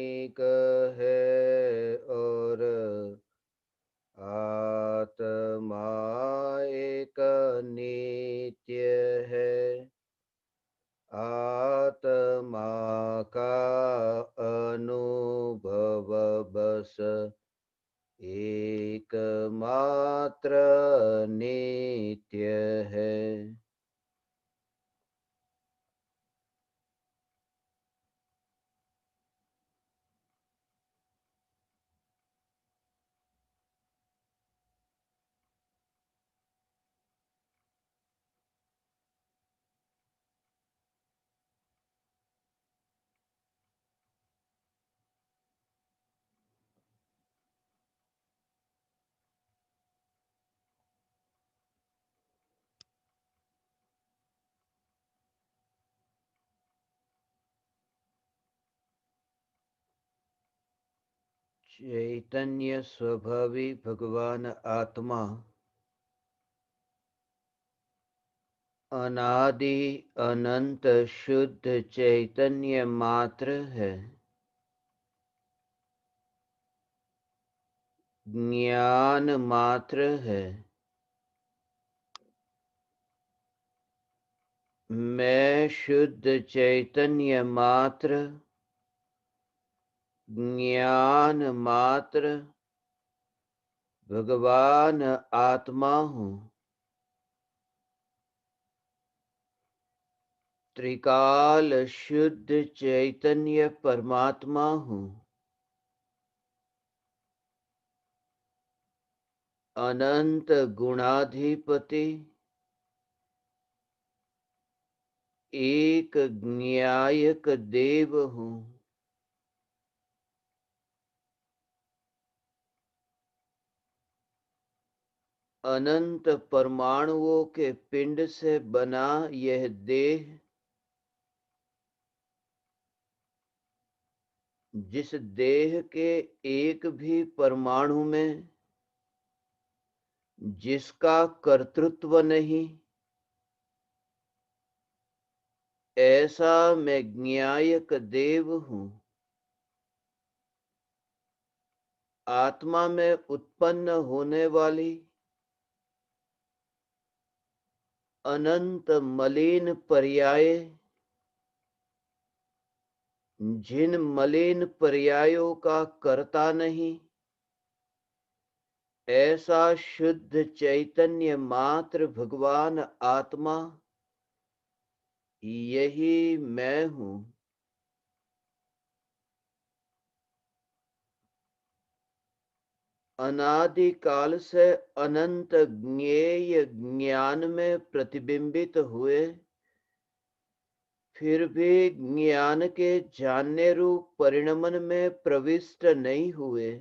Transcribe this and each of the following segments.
एक है और आत्मा एक नित्य है। आत्मा का अनुभव बस एकमात्र नित्य है। चैतन्य स्वभावी भगवान आत्मा अनादि अनंत शुद्ध चैतन्य मात्र है। ज्ञान मात्र है। मैं शुद्ध चैतन्य मात्र, ज्ञान मात्र भगवान आत्मा हूँ। त्रिकाल शुद्ध चैतन्य परमात्मा हूँ। अनंत गुणाधिपति, एक न्यायक देव हूँ। अनंत परमाणुओं के पिंड से बना यह देह, जिस देह के एक भी परमाणु में जिसका कर्तृत्व नहीं, ऐसा मैं न्यायक देव हूँ। आत्मा में उत्पन्न होने वाली अनंत मलिन पर्याय, जिन मलिन पर्यायों का कर्ता नहीं, ऐसा शुद्ध चैतन्य मात्र भगवान आत्मा, यही मैं हूँ। अनादि काल से अनंत ज्ञेय ज्ञान में प्रतिबिंबित हुए, फिर भी ज्ञान के जानने रूप परिणमन में प्रविष्ट नहीं हुए।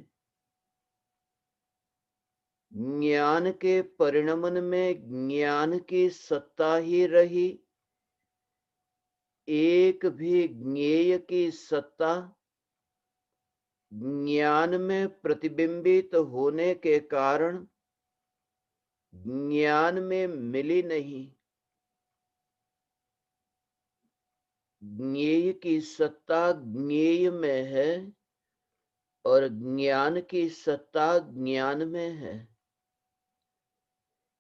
ज्ञान के परिणमन में ज्ञान की सत्ता ही रही। एक भी ज्ञेय की सत्ता ज्ञान में प्रतिबिंबित होने के कारण ज्ञान में मिली नहीं। ज्ञेय की सत्ता ज्ञेय में है और ज्ञान की सत्ता ज्ञान में है।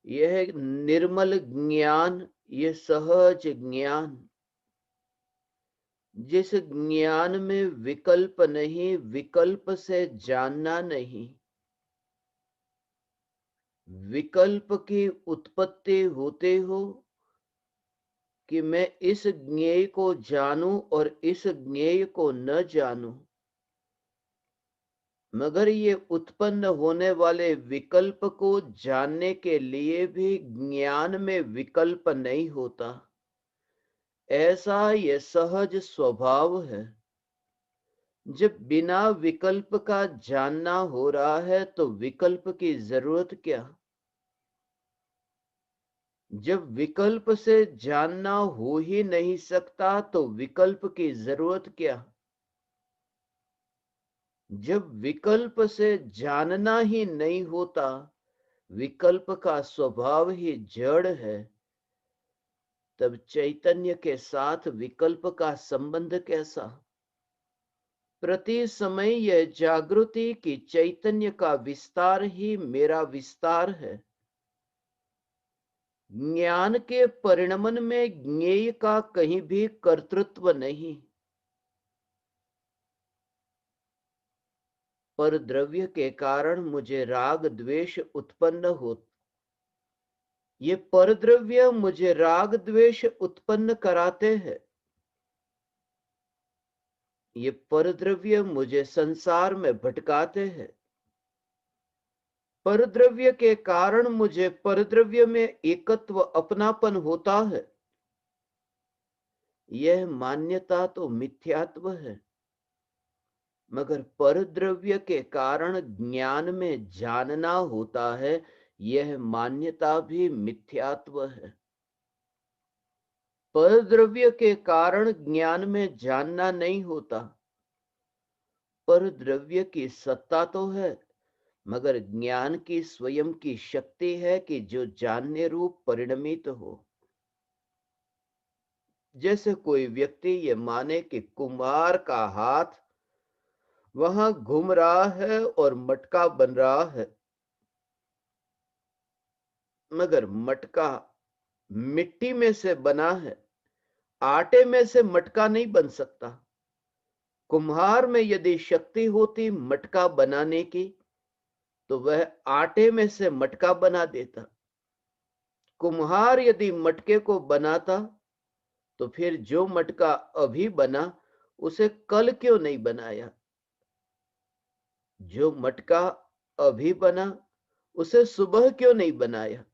यह निर्मल ज्ञान, यह सहज ज्ञान, जिस ज्ञान में विकल्प नहीं, विकल्प से जानना नहीं। विकल्प की उत्पत्ति होते हो कि मैं इस ज्ञेय को जानूं और इस ज्ञेय को न जानूं, मगर ये उत्पन्न होने वाले विकल्प को जानने के लिए भी ज्ञान में विकल्प नहीं होता। ऐसा यह सहज स्वभाव है। जब बिना विकल्प का जानना हो रहा है तो विकल्प की जरूरत क्या? जब विकल्प से जानना हो ही नहीं सकता तो विकल्प की जरूरत क्या? जब विकल्प से जानना ही नहीं होता, विकल्प का स्वभाव ही जड़ है, तब चैतन्य के साथ विकल्प का संबंध कैसा? प्रति समय यह जागृति की चैतन्य का विस्तार ही मेरा विस्तार है। ज्ञान के परिणमन में ज्ञेय का कहीं भी कर्तृत्व नहीं। पर द्रव्य के कारण मुझे राग द्वेष उत्पन्न हो, ये परद्रव्य मुझे राग द्वेष उत्पन्न कराते हैं। ये परद्रव्य मुझे संसार में भटकाते हैं। परद्रव्य के कारण मुझे परद्रव्य में एकत्व अपनापन होता है। यह मान्यता तो मिथ्यात्व है, मगर परद्रव्य के कारण ज्ञान में जानना होता है, यह मान्यता भी मिथ्यात्व है। परद्रव्य के कारण ज्ञान में जानना नहीं होता। परद्रव्य की सत्ता तो है, मगर ज्ञान की स्वयं की शक्ति है कि जो जानने रूप परिणमित हो। जैसे कोई व्यक्ति ये माने कि कुम्हार का हाथ वहां घूम रहा है और मटका बन रहा है, मगर मटका मिट्टी में से बना है, आटे में से मटका नहीं बन सकता। कुम्हार में यदि शक्ति होती मटका बनाने की, तो वह आटे में से मटका बना देता। कुम्हार यदि मटके को बनाता, तो फिर जो मटका अभी बना उसे कल क्यों नहीं बनाया? जो मटका अभी बना उसे सुबह क्यों नहीं बनाया?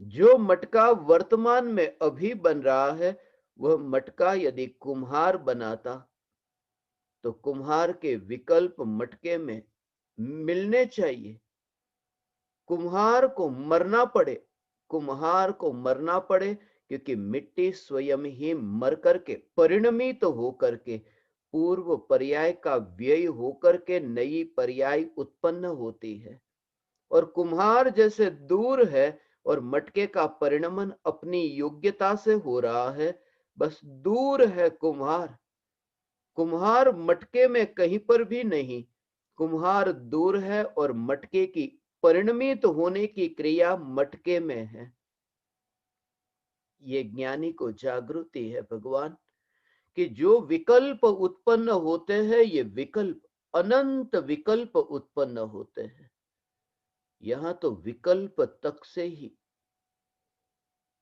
जो मटका वर्तमान में अभी बन रहा है, वह मटका यदि कुम्हार बनाता, तो कुम्हार के विकल्प मटके में मिलने चाहिए। कुम्हार को मरना पड़े, कुम्हार को मरना पड़े, क्योंकि मिट्टी स्वयं ही मर करके परिणमित तो होकर के पूर्व पर्याय का व्यय होकर के नई पर्याय उत्पन्न होती है। और कुम्हार जैसे दूर है और मटके का परिणमन अपनी योग्यता से हो रहा है, बस दूर है कुम्हार। कुम्हार मटके में कहीं पर भी नहीं, कुम्हार दूर है और मटके की परिणमित होने की क्रिया मटके में है। ये ज्ञानी को जागृति है भगवान, कि जो विकल्प उत्पन्न होते हैं, ये विकल्प अनंत विकल्प उत्पन्न होते हैं। यहां तो विकल्प तक से ही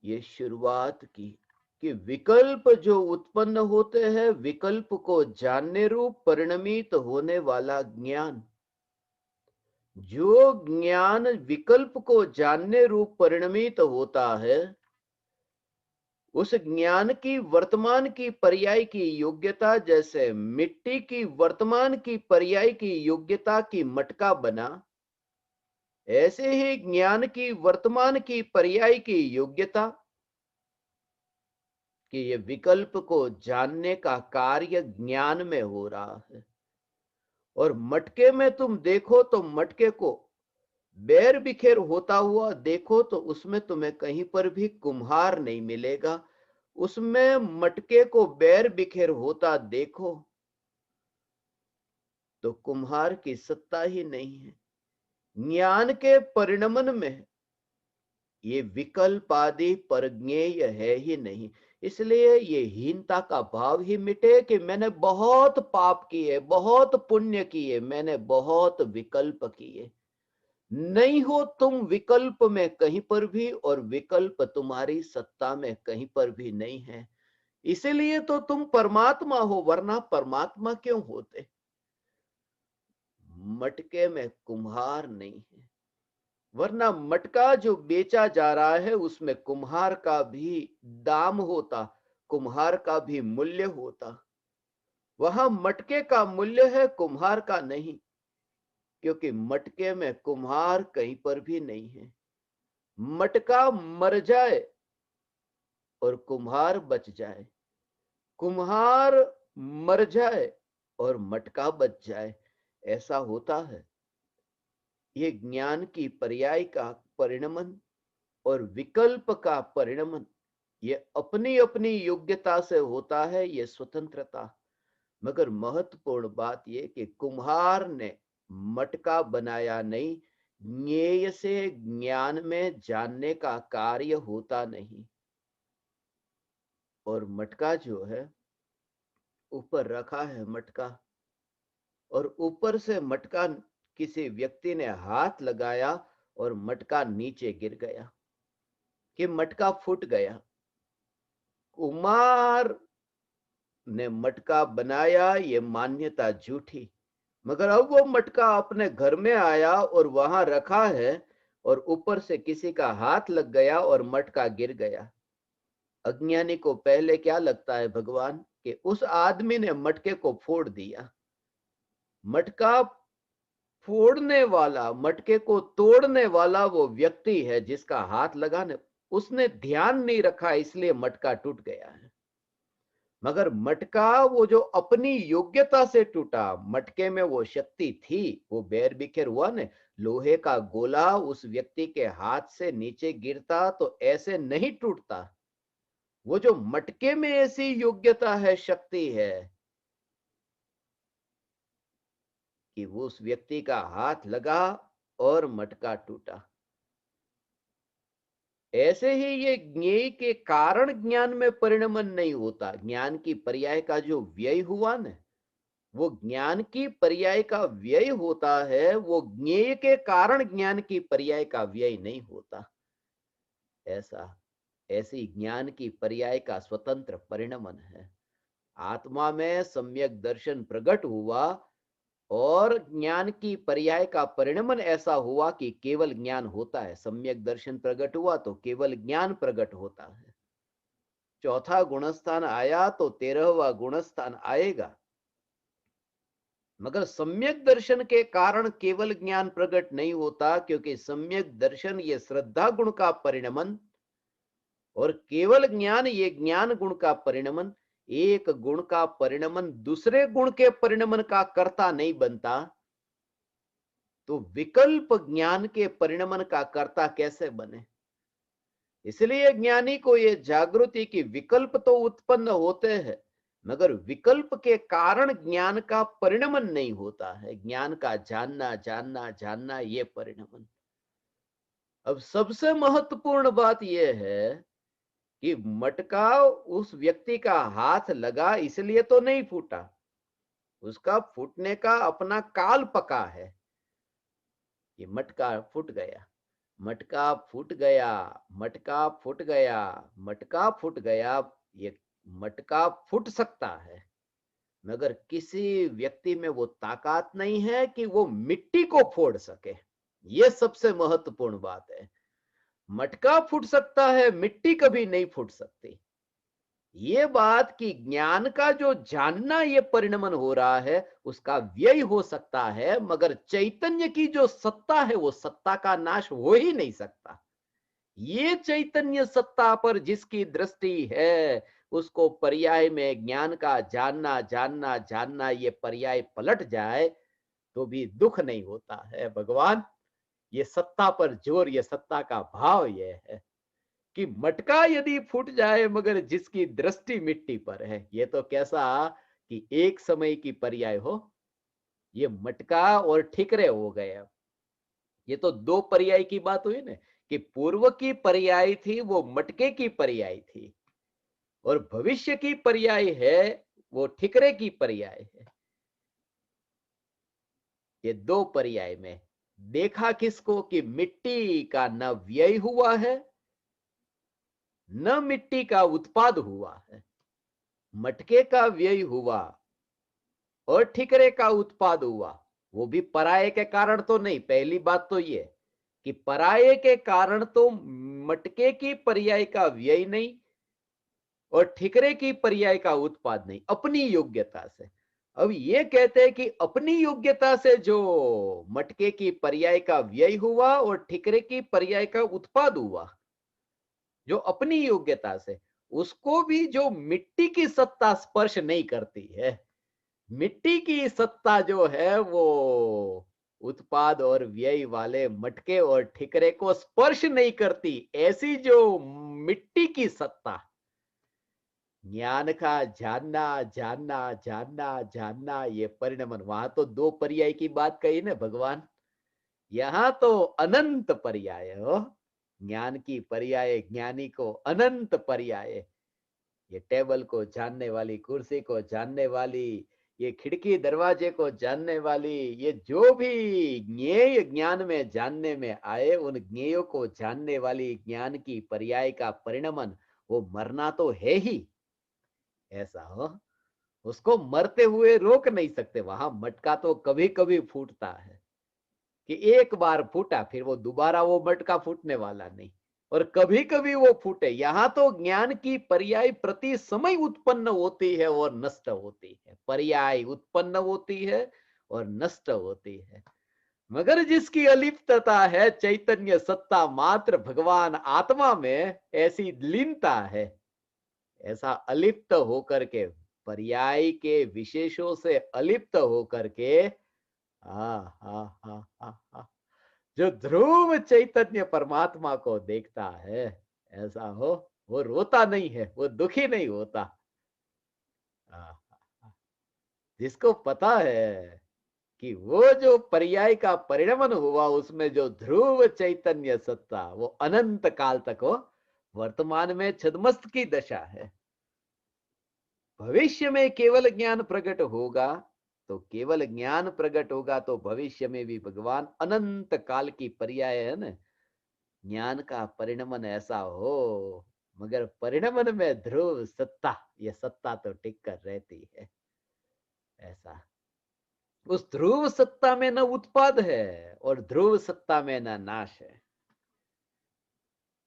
ये शुरुआत की कि विकल्प जो उत्पन्न होते हैं, विकल्प को जानने रूप परिणमित होने वाला ज्ञान, जो ज्ञान विकल्प को जानने रूप परिणमित होता है, उस ज्ञान की वर्तमान की पर्याय की योग्यता जैसे मिट्टी की वर्तमान की पर्याय की योग्यता की मटका बना, ऐसे ही ज्ञान की वर्तमान की पर्याय की योग्यता कि ये विकल्प को जानने का कार्य ज्ञान में हो रहा है। और मटके में तुम देखो तो मटके को बैर बिखेर होता हुआ देखो, तो उसमें तुम्हें कहीं पर भी कुम्हार नहीं मिलेगा। उसमें मटके को बैर बिखेर होता देखो तो कुम्हार की सत्ता ही नहीं है। ज्ञान के परिणमन में ये विकल्प आदि परज्ञेय है ही नहीं। इसलिए ये हीनता का भाव ही मिटे कि मैंने बहुत पाप किए, बहुत पुण्य किए, मैंने बहुत विकल्प किए। नहीं हो तुम विकल्प में कहीं पर भी, और विकल्प तुम्हारी सत्ता में कहीं पर भी नहीं है। इसीलिए तो तुम परमात्मा हो, वरना परमात्मा क्यों होते? मटके में कुम्हार नहीं है, वरना मटका जो बेचा जा रहा है उसमें कुम्हार का भी दाम होता, कुम्हार का भी मूल्य होता। वहां मटके का मूल्य है, कुम्हार का नहीं, क्योंकि मटके में कुम्हार कहीं पर भी नहीं है। मटका मर जाए और कुम्हार बच जाए, कुम्हार मर जाए और मटका बच जाए, ऐसा होता है। ये ज्ञान की पर्याय का परिणमन और विकल्प का परिणमन, ये अपनी अपनी योग्यता से होता है, ये स्वतंत्रता। मगर महत्वपूर्ण बात यह कि कुम्हार ने मटका बनाया नहीं, ज्ञेय से ज्ञान में जानने का कार्य होता नहीं। और मटका जो है, ऊपर रखा है मटका, और ऊपर से मटका किसी व्यक्ति ने हाथ लगाया और मटका नीचे गिर गया, कि मटका फूट गया। कुम्हार ने मटका बनाया, ये मान्यता झूठी। मगर अब वो मटका अपने घर में आया और वहां रखा है, और ऊपर से किसी का हाथ लग गया और मटका गिर गया। अज्ञानी को पहले क्या लगता है भगवान, कि उस आदमी ने मटके को फोड़ दिया। मटका फोड़ने वाला, मटके को तोड़ने वाला वो व्यक्ति है जिसका हाथ लगाने, उसने ध्यान नहीं रखा, इसलिए मटका टूट गया है। मगर मटका वो जो अपनी योग्यता से टूटा, मटके में वो शक्ति थी, वो बैर बिखेर हुआ ने। लोहे का गोला उस व्यक्ति के हाथ से नीचे गिरता तो ऐसे नहीं टूटता। वो जो मटके में ऐसी योग्यता है, शक्ति है, कि वो उस व्यक्ति का हाथ लगा और मटका टूटा। ऐसे ही ये ज्ञेय के कारण ज्ञान में परिणमन नहीं होता। ज्ञान की पर्याय का जो व्यय हुआ ना, वो ज्ञान की पर्याय का व्यय होता है, वो ज्ञेय के कारण ज्ञान की पर्याय का व्यय नहीं होता। ऐसा ऐसी ज्ञान की पर्याय का स्वतंत्र परिणमन है। आत्मा में सम्यक दर्शन प्रकट हुआ, और ज्ञान की पर्याय का परिणमन ऐसा हुआ कि केवल ज्ञान होता है। सम्यक दर्शन प्रकट हुआ तो केवल ज्ञान प्रकट होता है। चौथा गुणस्थान आया तो 13वां गुणस्थान आएगा। मगर सम्यक दर्शन के कारण केवल ज्ञान प्रकट नहीं होता, क्योंकि सम्यक दर्शन ये श्रद्धा गुण का परिणमन, और केवल ज्ञान ये ज्ञान गुण का परिणमन। एक गुण का परिणमन दूसरे गुण के परिणमन का कर्ता नहीं बनता, तो विकल्प ज्ञान के परिणमन का कर्ता कैसे बने। इसलिए ज्ञानी को ये जागृति की विकल्प तो उत्पन्न होते हैं, मगर विकल्प के कारण ज्ञान का परिणमन नहीं होता है। ज्ञान का जानना जानना जानना, ये परिणमन। अब सबसे महत्वपूर्ण बात यह है कि मटका उस व्यक्ति का हाथ लगा इसलिए तो नहीं फूटा, उसका फूटने का अपना काल पका है। ये मटका फूट गया, मटका फूट गया, मटका फूट गया, मटका फूट गया। ये मटका फूट सकता है, मगर किसी व्यक्ति में वो ताकत नहीं है कि वो मिट्टी को फोड़ सके। ये सबसे महत्वपूर्ण बात है। मटका फूट सकता है, मिट्टी कभी नहीं फूट सकती। ये बात कि ज्ञान का जो जानना ये परिणमन हो रहा है, उसका व्यय हो सकता है, मगर चैतन्य की जो सत्ता है, वो सत्ता का नाश हो ही नहीं सकता। ये चैतन्य सत्ता पर जिसकी दृष्टि है, उसको पर्याय में ज्ञान का जानना जानना जानना ये पर्याय पलट जाए तो भी दुख नहीं होता है भगवान। ये सत्ता पर जोर, ये सत्ता का भाव ये है कि मटका यदि फूट जाए मगर जिसकी दृष्टि मिट्टी पर है, ये तो कैसा कि एक समय की पर्याय हो। ये मटका और ठिकरे हो गए। ये तो दो पर्याय की बात हुई ना, कि पूर्व की पर्याय थी वो मटके की पर्याय थी, और भविष्य की पर्याय है वो ठिकरे की पर्याय है। ये दो पर्याय में देखा किसको, कि मिट्टी का न व्यय हुआ है, न मिट्टी का उत्पाद हुआ है। मटके का व्यय हुआ और ठिकरे का उत्पाद हुआ, वो भी पराये के कारण तो नहीं। पहली बात तो ये कि पराये के कारण तो मटके की पर्याय का व्यय नहीं और ठिकरे की पर्याय का उत्पाद नहीं, अपनी योग्यता से। अब ये कहते हैं कि अपनी योग्यता से जो मटके की पर्याय का व्यय हुआ और ठिकरे की पर्याय का उत्पाद हुआ, जो अपनी योग्यता से, उसको भी जो मिट्टी की सत्ता स्पर्श नहीं करती है। मिट्टी की सत्ता जो है वो उत्पाद और व्यय वाले मटके और ठिकरे को स्पर्श नहीं करती। ऐसी जो मिट्टी की सत्ता, ज्ञान का जानना जानना जानना जानना, ये परिणमन। वहां तो दो पर्याय की बात कही ना भगवान, यहाँ तो अनंत पर्याय हो। ज्ञान की पर्याय, ज्ञानी को अनंत पर्याय। ये टेबल को जानने वाली, कुर्सी को जानने वाली, ये खिड़की दरवाजे को जानने वाली, ये जो भी ज्ञेय ज्ञान में जानने में आए, उन ज्ञेयों को जानने वाली ज्ञान की पर्याय का परिणमन, वो मरना तो है ही। ऐसा हो, उसको मरते हुए रोक नहीं सकते। वहां मटका तो कभी कभी फूटता है, कि एक बार फूटा फिर वो दोबारा वो मटका फूटने वाला नहीं, और कभी कभी वो फूटे। यहां तो ज्ञान की पर्याय प्रति समय उत्पन्न होती है और नष्ट होती है, पर्याय उत्पन्न होती है और नष्ट होती है। मगर जिसकी अलिप्तता है, चैतन्य सत्ता मात्र भगवान आत्मा में, ऐसी लीनता है, ऐसा अलिप्त होकर के, पर्याय के विशेषों से अलिप्त होकर के, हा हा हा हा हा, जो ध्रुव चैतन्य परमात्मा को देखता है, ऐसा हो, वो रोता नहीं है, वो दुखी नहीं होता। हाँ, जिसको पता है कि वो जो पर्याय का परिणमन हुआ, उसमें जो ध्रुव चैतन्य सत्ता, वो अनंत काल तक हो, वर्तमान में छद्मस्त की दशा है। भविष्य में केवल ज्ञान प्रकट होगा, तो केवल ज्ञान प्रकट होगा तो भविष्य में भी भगवान अनंत काल की पर्याय है ना। ज्ञान का परिणमन ऐसा हो, मगर परिणमन में ध्रुव सत्ता, ये सत्ता तो टिक कर रहती है। ऐसा, उस ध्रुव सत्ता में न उत्पाद है और ध्रुव सत्ता में न नाश है।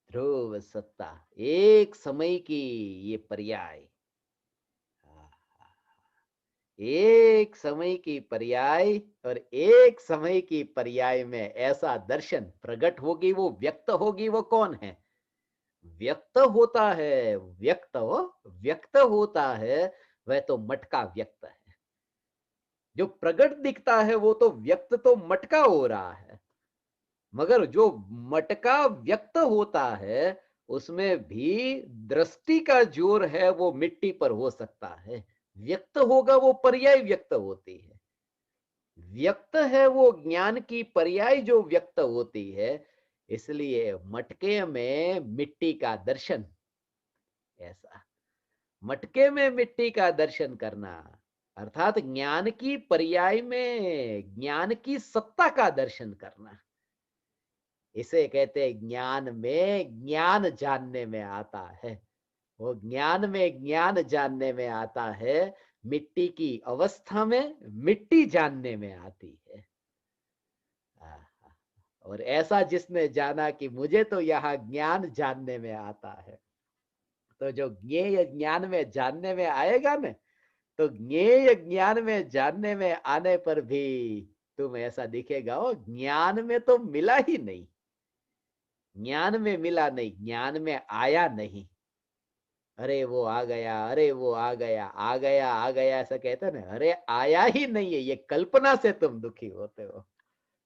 ध्रुव सत्ता एक समय की, ये पर्याय, एक समय की पर्याय, और एक समय की पर्याय में ऐसा दर्शन प्रकट होगी, वो व्यक्त होगी। वो कौन है? व्यक्त होता है, व्यक्त हो, व्यक्त होता है, वह तो मटका व्यक्त है। जो प्रकट दिखता है वो तो व्यक्त तो मटका हो रहा है, मगर जो मटका व्यक्त होता है, उसमें भी दृष्टि का जोर है, वो मिट्टी पर हो सकता है। व्यक्त होगा वो पर्याय व्यक्त होती है। व्यक्त है वो ज्ञान की पर्याय जो व्यक्त होती है। इसलिए मटके में मिट्टी का दर्शन, ऐसा, मटके में मिट्टी का दर्शन करना, अर्थात ज्ञान की पर्याय में ज्ञान की सत्ता का दर्शन करना, इसे कहते हैं ज्ञान में ज्ञान जानने में आता है। वो ज्ञान में ज्ञान जानने में आता है, मिट्टी की अवस्था में मिट्टी जानने में आती है। आहा, और ऐसा जिसने जाना कि मुझे तो यहाँ ज्ञान जानने में आता है, तो जो ज्ञेय ज्ञान में जानने में आएगा ना, तो ज्ञेय ज्ञान में जानने में आने पर भी तुम ऐसा दिखेगा, ओ ज्ञान में तो मिला ही नहीं, ज्ञान में मिला नहीं, ज्ञान में आया नहीं। अरे वो आ गया, अरे वो आ गया, आ गया आ गया, ऐसा कहते हैं ना, अरे आया ही नहीं है, ये कल्पना से तुम दुखी होते हो।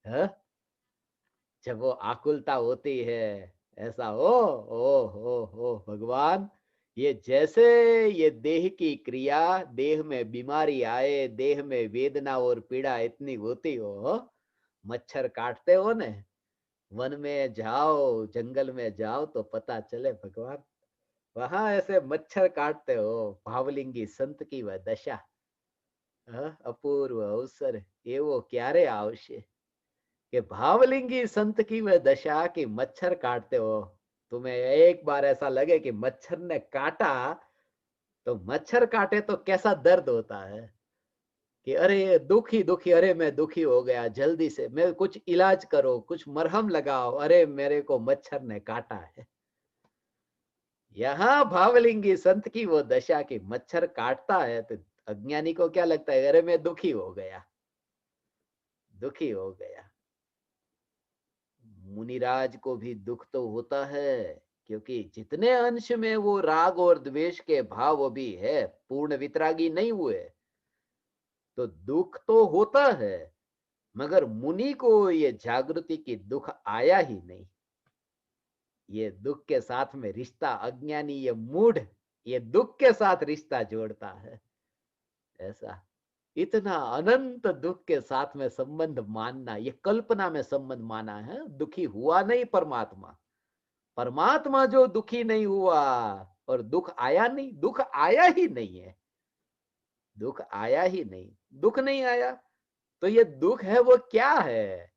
हाँ? जब वो आकुलता होती है, ऐसा हो भगवान, ये जैसे ये देह की क्रिया, देह में बीमारी आए, देह में वेदना और पीड़ा इतनी होती हो, मच्छर काटते हो ने, वन में जाओ, जंगल में जाओ तो पता चले भगवान, वहां ऐसे मच्छर काटते हो। भावलिंगी संत की वह दशा, अपूर्व अवसर एवो क्यारे आवशे, कि भावलिंगी संत की वह दशा कि मच्छर काटते हो। तुम्हें एक बार ऐसा लगे कि मच्छर ने काटा, तो मच्छर काटे तो कैसा दर्द होता है, कि अरे दुखी दुखी, अरे मैं दुखी हो गया, जल्दी से मैं कुछ इलाज करो, कुछ मरहम लगाओ, अरे मेरे को मच्छर ने काटा है। यहाँ भावलिंगी संत की वो दशा कि मच्छर काटता है तो अज्ञानी को क्या लगता है, अरे मैं दुखी हो गया, दुखी हो गया। मुनिराज को भी दुख तो होता है, क्योंकि जितने अंश में वो राग और द्वेष के भाव भी है, पूर्ण वितरागी नहीं हुए, तो दुख तो होता है। मगर मुनि को ये जागृति की दुख आया ही नहीं। ये दुख के साथ में रिश्ता, अज्ञानी ये मूढ़ ये दुख के साथ रिश्ता जोड़ता है। ऐसा इतना अनंत दुख के साथ में संबंध मानना, ये कल्पना में संबंध माना है। दुखी हुआ नहीं परमात्मा, परमात्मा जो दुखी नहीं हुआ, और दुख आया नहीं, दुख आया ही नहीं है, दुख आया ही नहीं, दुख नहीं आया। तो ये दुख है वो क्या है,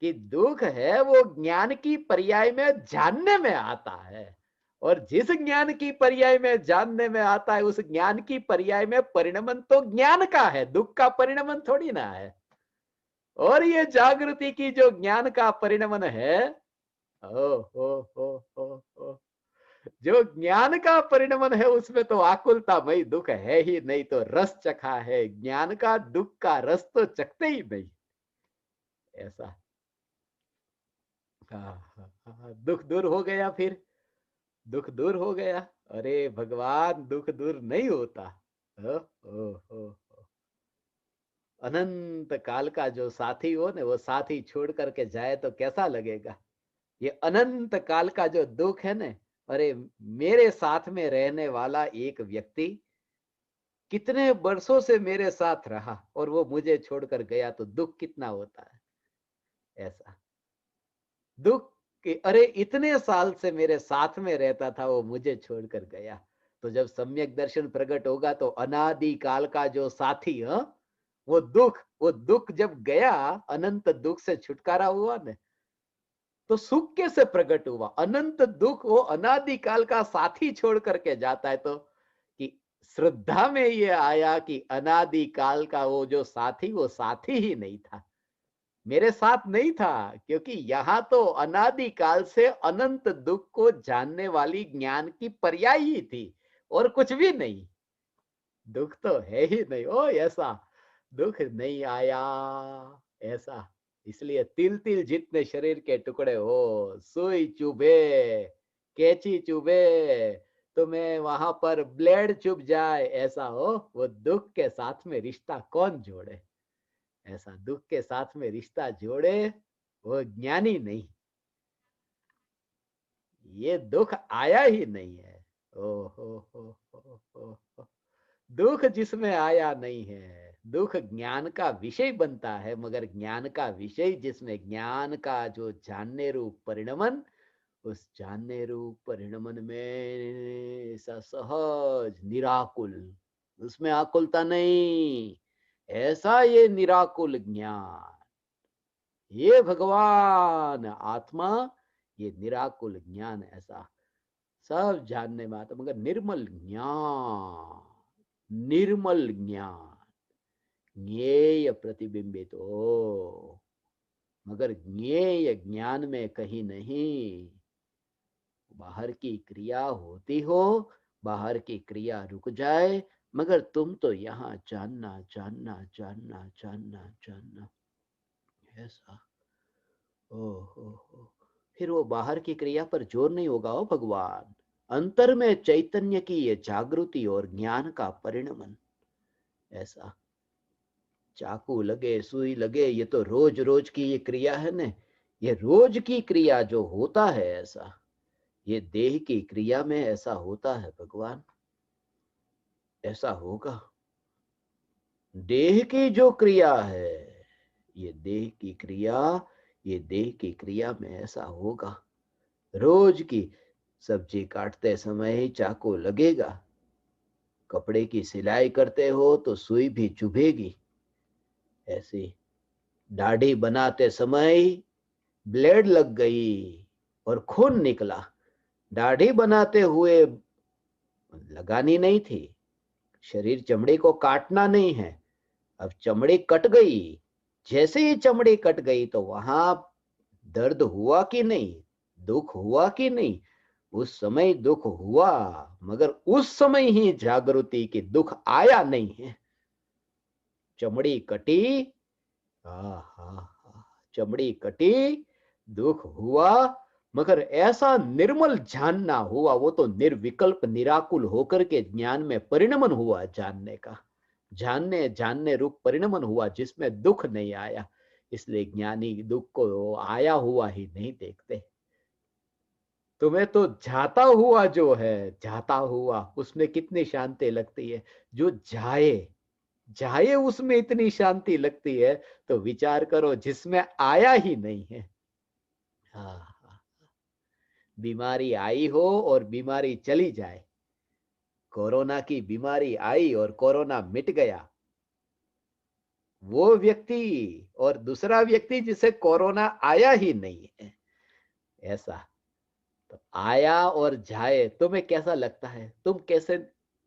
कि दुख है वो ज्ञान की पर्याय में जानने में आता है, और जिस ज्ञान की पर्याय में जानने में आता है, उस ज्ञान की पर्याय में परिणमन तो ज्ञान का है, दुख का परिणमन थोड़ी ना है। और ये जागृति की जो ज्ञान का परिणमन है, ओ हो, जो ज्ञान का परिणमन है, उसमें तो आकुलता भाई दुख है ही नहीं, तो रस चखा है ज्ञान का, दुख का रस तो चखते ही नहीं। ऐसा हाँ, हाँ, हाँ, दुख दूर हो गया फिर, दुख दूर हो गया। अरे भगवान, दुख दूर नहीं होता। ओ, अनंत काल का जो साथी हो ना, वो साथी छोड़ करके जाए तो कैसा लगेगा। ये अनंत काल का जो दुख है ना, अरे मेरे साथ में रहने वाला एक व्यक्ति कितने वर्षों से मेरे साथ रहा और वो मुझे छोड़कर गया, तो दुख कितना होता है। ऐसा दुख कि अरे इतने साल से मेरे साथ में रहता था, वो मुझे छोड़कर गया। तो जब सम्यक दर्शन प्रकट होगा तो अनादि काल का जो साथी, वो दुख जब गया, अनंत दुख से छुटकारा हुआ न, तो सुख कैसे प्रकट हुआ। अनंत दुख वो अनादि काल का साथी छोड़ करके जाता है, तो कि श्रद्धा में ये आया कि अनादि काल का वो जो साथी, वो साथी ही नहीं था, मेरे साथ नहीं था। क्योंकि यहाँ तो अनादि काल से अनंत दुख को जानने वाली ज्ञान की पर्याय ही थी, और कुछ भी नहीं। दुख तो है ही नहीं। ओ ऐसा दुख नहीं आया। ऐसा इसलिए तिल तिल जितने शरीर के टुकड़े हो, सुई चुभे, कैंची चुभे, तुम्हें वहां पर ब्लेड चुभ जाए, ऐसा हो, वो दुख के साथ में रिश्ता कौन जोड़े। ऐसा दुख के साथ में रिश्ता जोड़े वो ज्ञानी नहीं। ये दुख आया ही नहीं है। ओ हो। दुख जिसमें आया नहीं है, दुख ज्ञान का विषय बनता है, मगर ज्ञान का विषय जिसमें ज्ञान का जो जानने रूप परिणमन, उस जानने रूप परिणमन में ऐसा सहज निराकुल, उसमें आकुलता नहीं, ऐसा ये निराकुल ज्ञान, ये भगवान आत्मा, ये निराकुल ज्ञान, ऐसा सब जानने में आता, मगर निर्मल ज्ञान, निर्मल ज्ञान, ज्ञेय प्रतिबिंबित हो, मगर ज्ञेय ज्ञान में कहीं नहीं। बाहर की क्रिया होती हो, बाहर की क्रिया रुक जाए, मगर तुम तो यहाँ जानना जानना जानना जानना जानना, ऐसा हो। फिर वो बाहर की क्रिया पर जोर नहीं होगा। हो भगवान, अंतर में चैतन्य की ये जागृति और ज्ञान का परिणमन, ऐसा चाकू लगे, सुई लगे, ये तो रोज रोज की ये क्रिया है ना, ये रोज की क्रिया जो होता है, ऐसा ये देह की क्रिया में ऐसा होता है भगवान, ऐसा होगा। देह की जो क्रिया है, ये देह की क्रिया, ये देह की क्रिया में ऐसा होगा। रोज की सब्जी काटते समय ही चाकू लगेगा, कपड़े की सिलाई करते हो तो सुई भी चुभेगी, ऐसी दाढ़ी बनाते समय ब्लेड लग गई और खून निकला, दाढ़ी बनाते हुए लगानी नहीं थी, शरीर चमड़ी को काटना नहीं है, अब चमड़ी कट गई, जैसे ही चमड़ी कट गई तो वहां दर्द हुआ कि नहीं, दुख हुआ कि नहीं, उस समय दुख हुआ, मगर उस समय ही जागृति की दुख आया नहीं है। चमड़ी कटी, हाँ हाँ हाँ, चमड़ी कटी, दुख हुआ, मगर ऐसा निर्मल जानना हुआ, वो तो निर्विकल्प निराकुल होकर के ज्ञान में परिणमन हुआ, जानने का, जानने जानने रूप परिणमन हुआ, जिसमें दुख नहीं आया। इसलिए ज्ञानी दुख को आया हुआ ही नहीं देखते। तुम्हें तो जाता हुआ जो है, जाता हुआ उसमें कितनी शांति लगती है। जो जाए, जाए उसमें इतनी शांति लगती है। तो विचार करो जिसमें आया ही नहीं है। हाँ हाँ। बीमारी आई हो और बीमारी चली जाए, कोरोना की बीमारी आई और कोरोना मिट गया, वो व्यक्ति और दूसरा व्यक्ति जिसे कोरोना आया ही नहीं है, ऐसा। तो आया और जाए, तुम्हें कैसा लगता है? तुम कैसे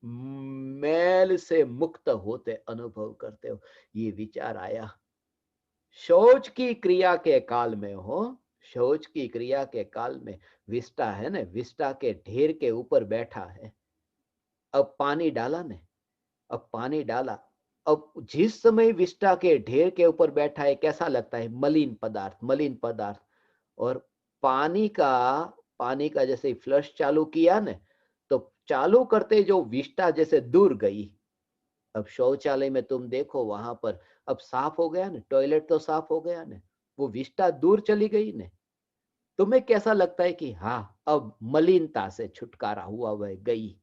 मैल से मुक्त होते अनुभव करते हो? ये विचार आया। शौच की क्रिया के काल में हो, शौच की क्रिया के काल में विष्टा है ना, विष्टा के ढेर के ऊपर बैठा है। अब पानी डाला ने, अब पानी डाला। अब जिस समय विष्टा के ढेर के ऊपर बैठा है, कैसा लगता है? मलिन पदार्थ, मलिन पदार्थ। और पानी का, पानी का जैसे फ्लश चालू किया ने, तो चालू करते जो विष्टा जैसे दूर गई। अब शौचालय में तुम देखो, वहां पर अब साफ हो गया ना, टॉयलेट तो साफ हो गया ना, वो विष्टा दूर चली गई ने। तुम्हें कैसा लगता है कि हाँ, अब मलिनता से छुटकारा हुआ, वह गई।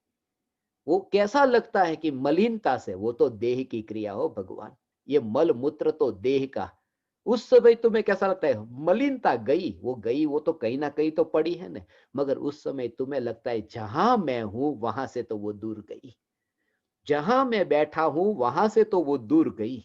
वो कैसा लगता है कि मलिनता से, वो तो देह की क्रिया हो भगवान, ये मल मूत्र तो देह का। उस समय तुम्हें कैसा लगता है? मलिनता गई, वो गई, वो तो कहीं ना कहीं तो पड़ी है ना। मगर उस समय तुम्हें लगता है जहां मैं हूं वहां से तो वो दूर गई, जहां मैं बैठा हूं वहां से तो वो दूर गई।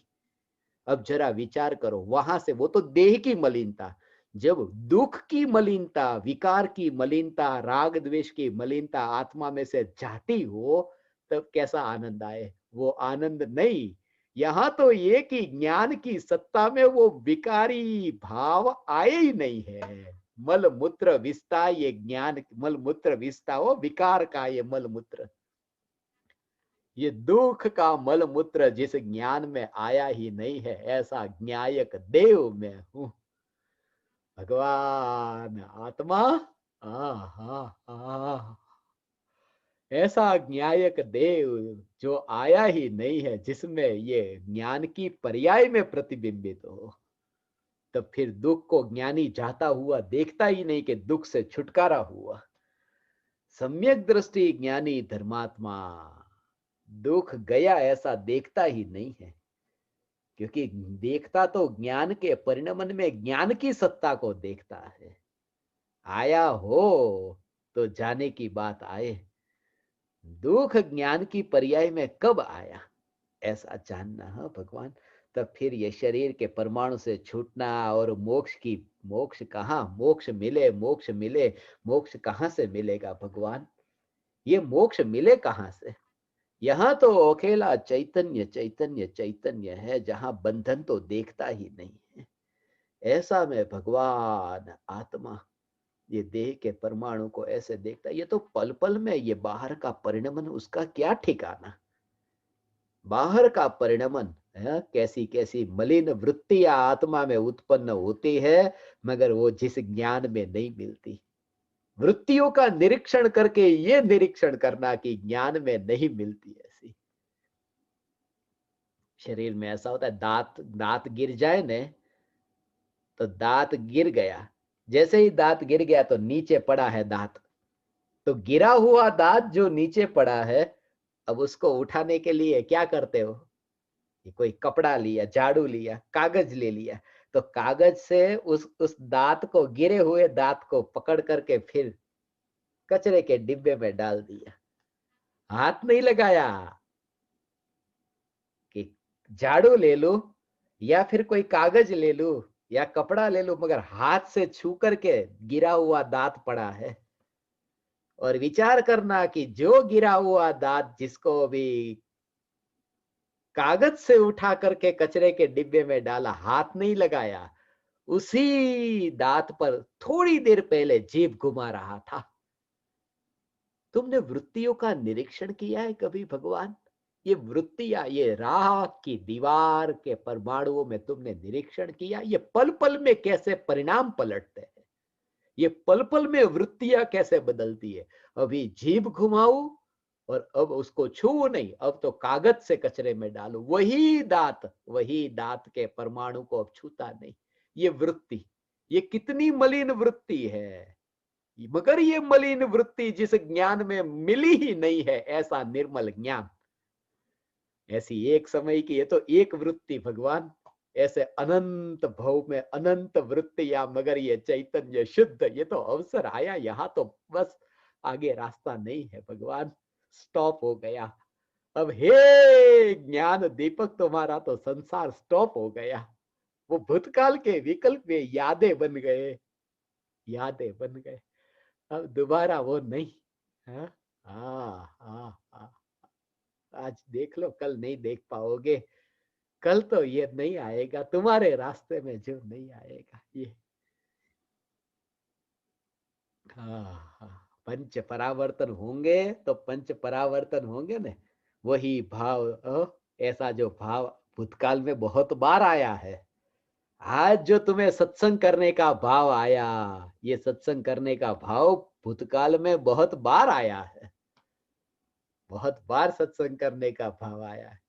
अब जरा विचार करो, वहां से वो तो देह की मलिनता, जब दुख की मलिनता, विकार की मलिनता, राग द्वेष की मलिनता आत्मा में से जाती हो, तब कैसा आनंद आए? वो आनंद नहीं। यहां तो ये कि ज्ञान की सत्ता में वो विकारी भाव आए ही नहीं है। मल मूत्र विस्ता, ये ज्ञान मल मूत्र विस्ता हो, विकार का ये मल मूत्र, ये दुख का मल मूत्र जिस ज्ञान में आया ही नहीं है, ऐसा ज्ञायक देव में हूं। भगवान आत्मा, आ हा हा, ऐसा ज्ञायक देव जो आया ही नहीं है, जिसमें ये ज्ञान की पर्याय में प्रतिबिंबित हो। तब फिर दुख को ज्ञानी जाता हुआ देखता ही नहीं कि दुख से छुटकारा हुआ। सम्यक दृष्टि ज्ञानी धर्मात्मा दुख गया ऐसा देखता ही नहीं है, क्योंकि देखता तो ज्ञान के परिणमन में ज्ञान की सत्ता को देखता है। आया हो तो जाने की बात आए, दुख ज्ञान की पर्याय में कब आया, ऐसा जानना है भगवान। तब फिर ये शरीर के परमाणु से छूटना और मोक्ष की, मोक्ष कहाँ? मोक्ष मिले, मोक्ष मिले, मोक्ष कहाँ से मिलेगा भगवान? ये मोक्ष मिले कहाँ से? यहाँ तो अकेला चैतन्य चैतन्य चैतन्य है, जहां बंधन तो देखता ही नहीं है। ऐसा में भगवान आत्मा ये देह के परमाणु को ऐसे देखता है, ये तो पल पल में ये बाहर का परिणमन, उसका क्या ठिकाना? बाहर का परिणमन है, कैसी कैसी मलिन वृत्तियां आत्मा में उत्पन्न होती है, मगर वो जिस ज्ञान में नहीं मिलती। वृत्तियों का निरीक्षण करके ये निरीक्षण करना कि ज्ञान में नहीं मिलती ऐसी। शरीर में ऐसा होता है, दांत, दांत गिर जाए ने, तो दांत गिर गया, जैसे ही दांत गिर गया तो नीचे पड़ा है दांत। तो गिरा हुआ दांत जो नीचे पड़ा है, अब उसको उठाने के लिए क्या करते हो? कि कोई कपड़ा लिया, झाड़ू लिया, कागज ले लिया, तो कागज से उस दांत को, गिरे हुए दांत को पकड़ करके फिर कचरे के डिब्बे में डाल दिया। हाथ नहीं लगाया कि झाड़ू ले लूं या फिर कोई कागज ले लूं या कपड़ा ले लूं, मगर हाथ से छू करके गिरा हुआ दांत पड़ा है। और विचार करना कि जो गिरा हुआ दांत जिसको भी कागज से उठा करके कचरे के डिब्बे में डाला, हाथ नहीं लगाया, उसी दांत पर थोड़ी देर पहले जीभ घुमा रहा था। तुमने वृत्तियों का निरीक्षण किया है कभी भगवान? ये वृत्तियां, ये राख की दीवार के परमाणुओं में तुमने निरीक्षण किया, ये पल पल में कैसे परिणाम पलटते हैं, ये पल पल में वृत्तियां कैसे बदलती है। अभी जीभ घुमाऊ और अब उसको छू नहीं, अब तो कागज से कचरे में डालू, वही दांत के परमाणु को अब छूता नहीं। ये वृत्ति, ये कितनी मलिन वृत्ति है। मगर ये मलिन वृत्ति जिस ज्ञान में मिली ही नहीं है, ऐसा निर्मल ज्ञान, ऐसी एक समय की, ये तो एक वृत्ति भगवान, ऐसे अनंत भव में अनंत वृत्तियां, मगर ये चैतन्य शुद्ध, ये तो अवसर आया, यहां तो बस आगे रास्ता नहीं है भगवान, स्टॉप हो गया। अब हे ज्ञान दीपक, तुम्हारा तो संसार स्टॉप हो गया। वो भूतकाल के विकल्प में यादें बन गए, यादें बन गए, अब दोबारा वो नहीं। हाँ हाँ हाँ हाँ। आज देख लो, कल नहीं देख पाओगे। कल तो ये नहीं आएगा तुम्हारे रास्ते में, जो नहीं आएगा ये। हाँ हाँ, पंच परावर्तन होंगे तो पंच परावर्तन होंगे ना, वही भाव। ऐसा जो भाव भूतकाल में बहुत बार आया है, आज जो तुम्हें सत्संग करने का भाव आया, ये सत्संग करने का भाव भूतकाल में बहुत बार आया है, बहुत बार सत्संग करने का भाव आया है।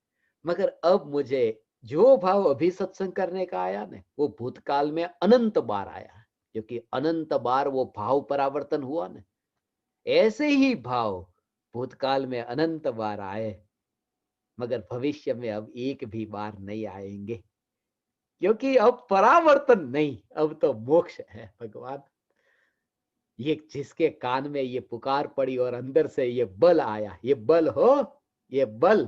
मगर अब मुझे जो भाव अभी सत्संग करने का आया ना, वो भूतकाल में अनंत बार आया है, क्योंकि अनंत बार वो भाव परावर्तन हुआ ना। ऐसे ही भाव भूतकाल में अनंत बार आए, मगर भविष्य में अब एक भी बार नहीं आएंगे, क्योंकि अब परावर्तन नहीं, अब तो मोक्ष है भगवान। ये जिसके कान में ये पुकार पड़ी और अंदर से ये बल आया, ये बल हो, ये बल,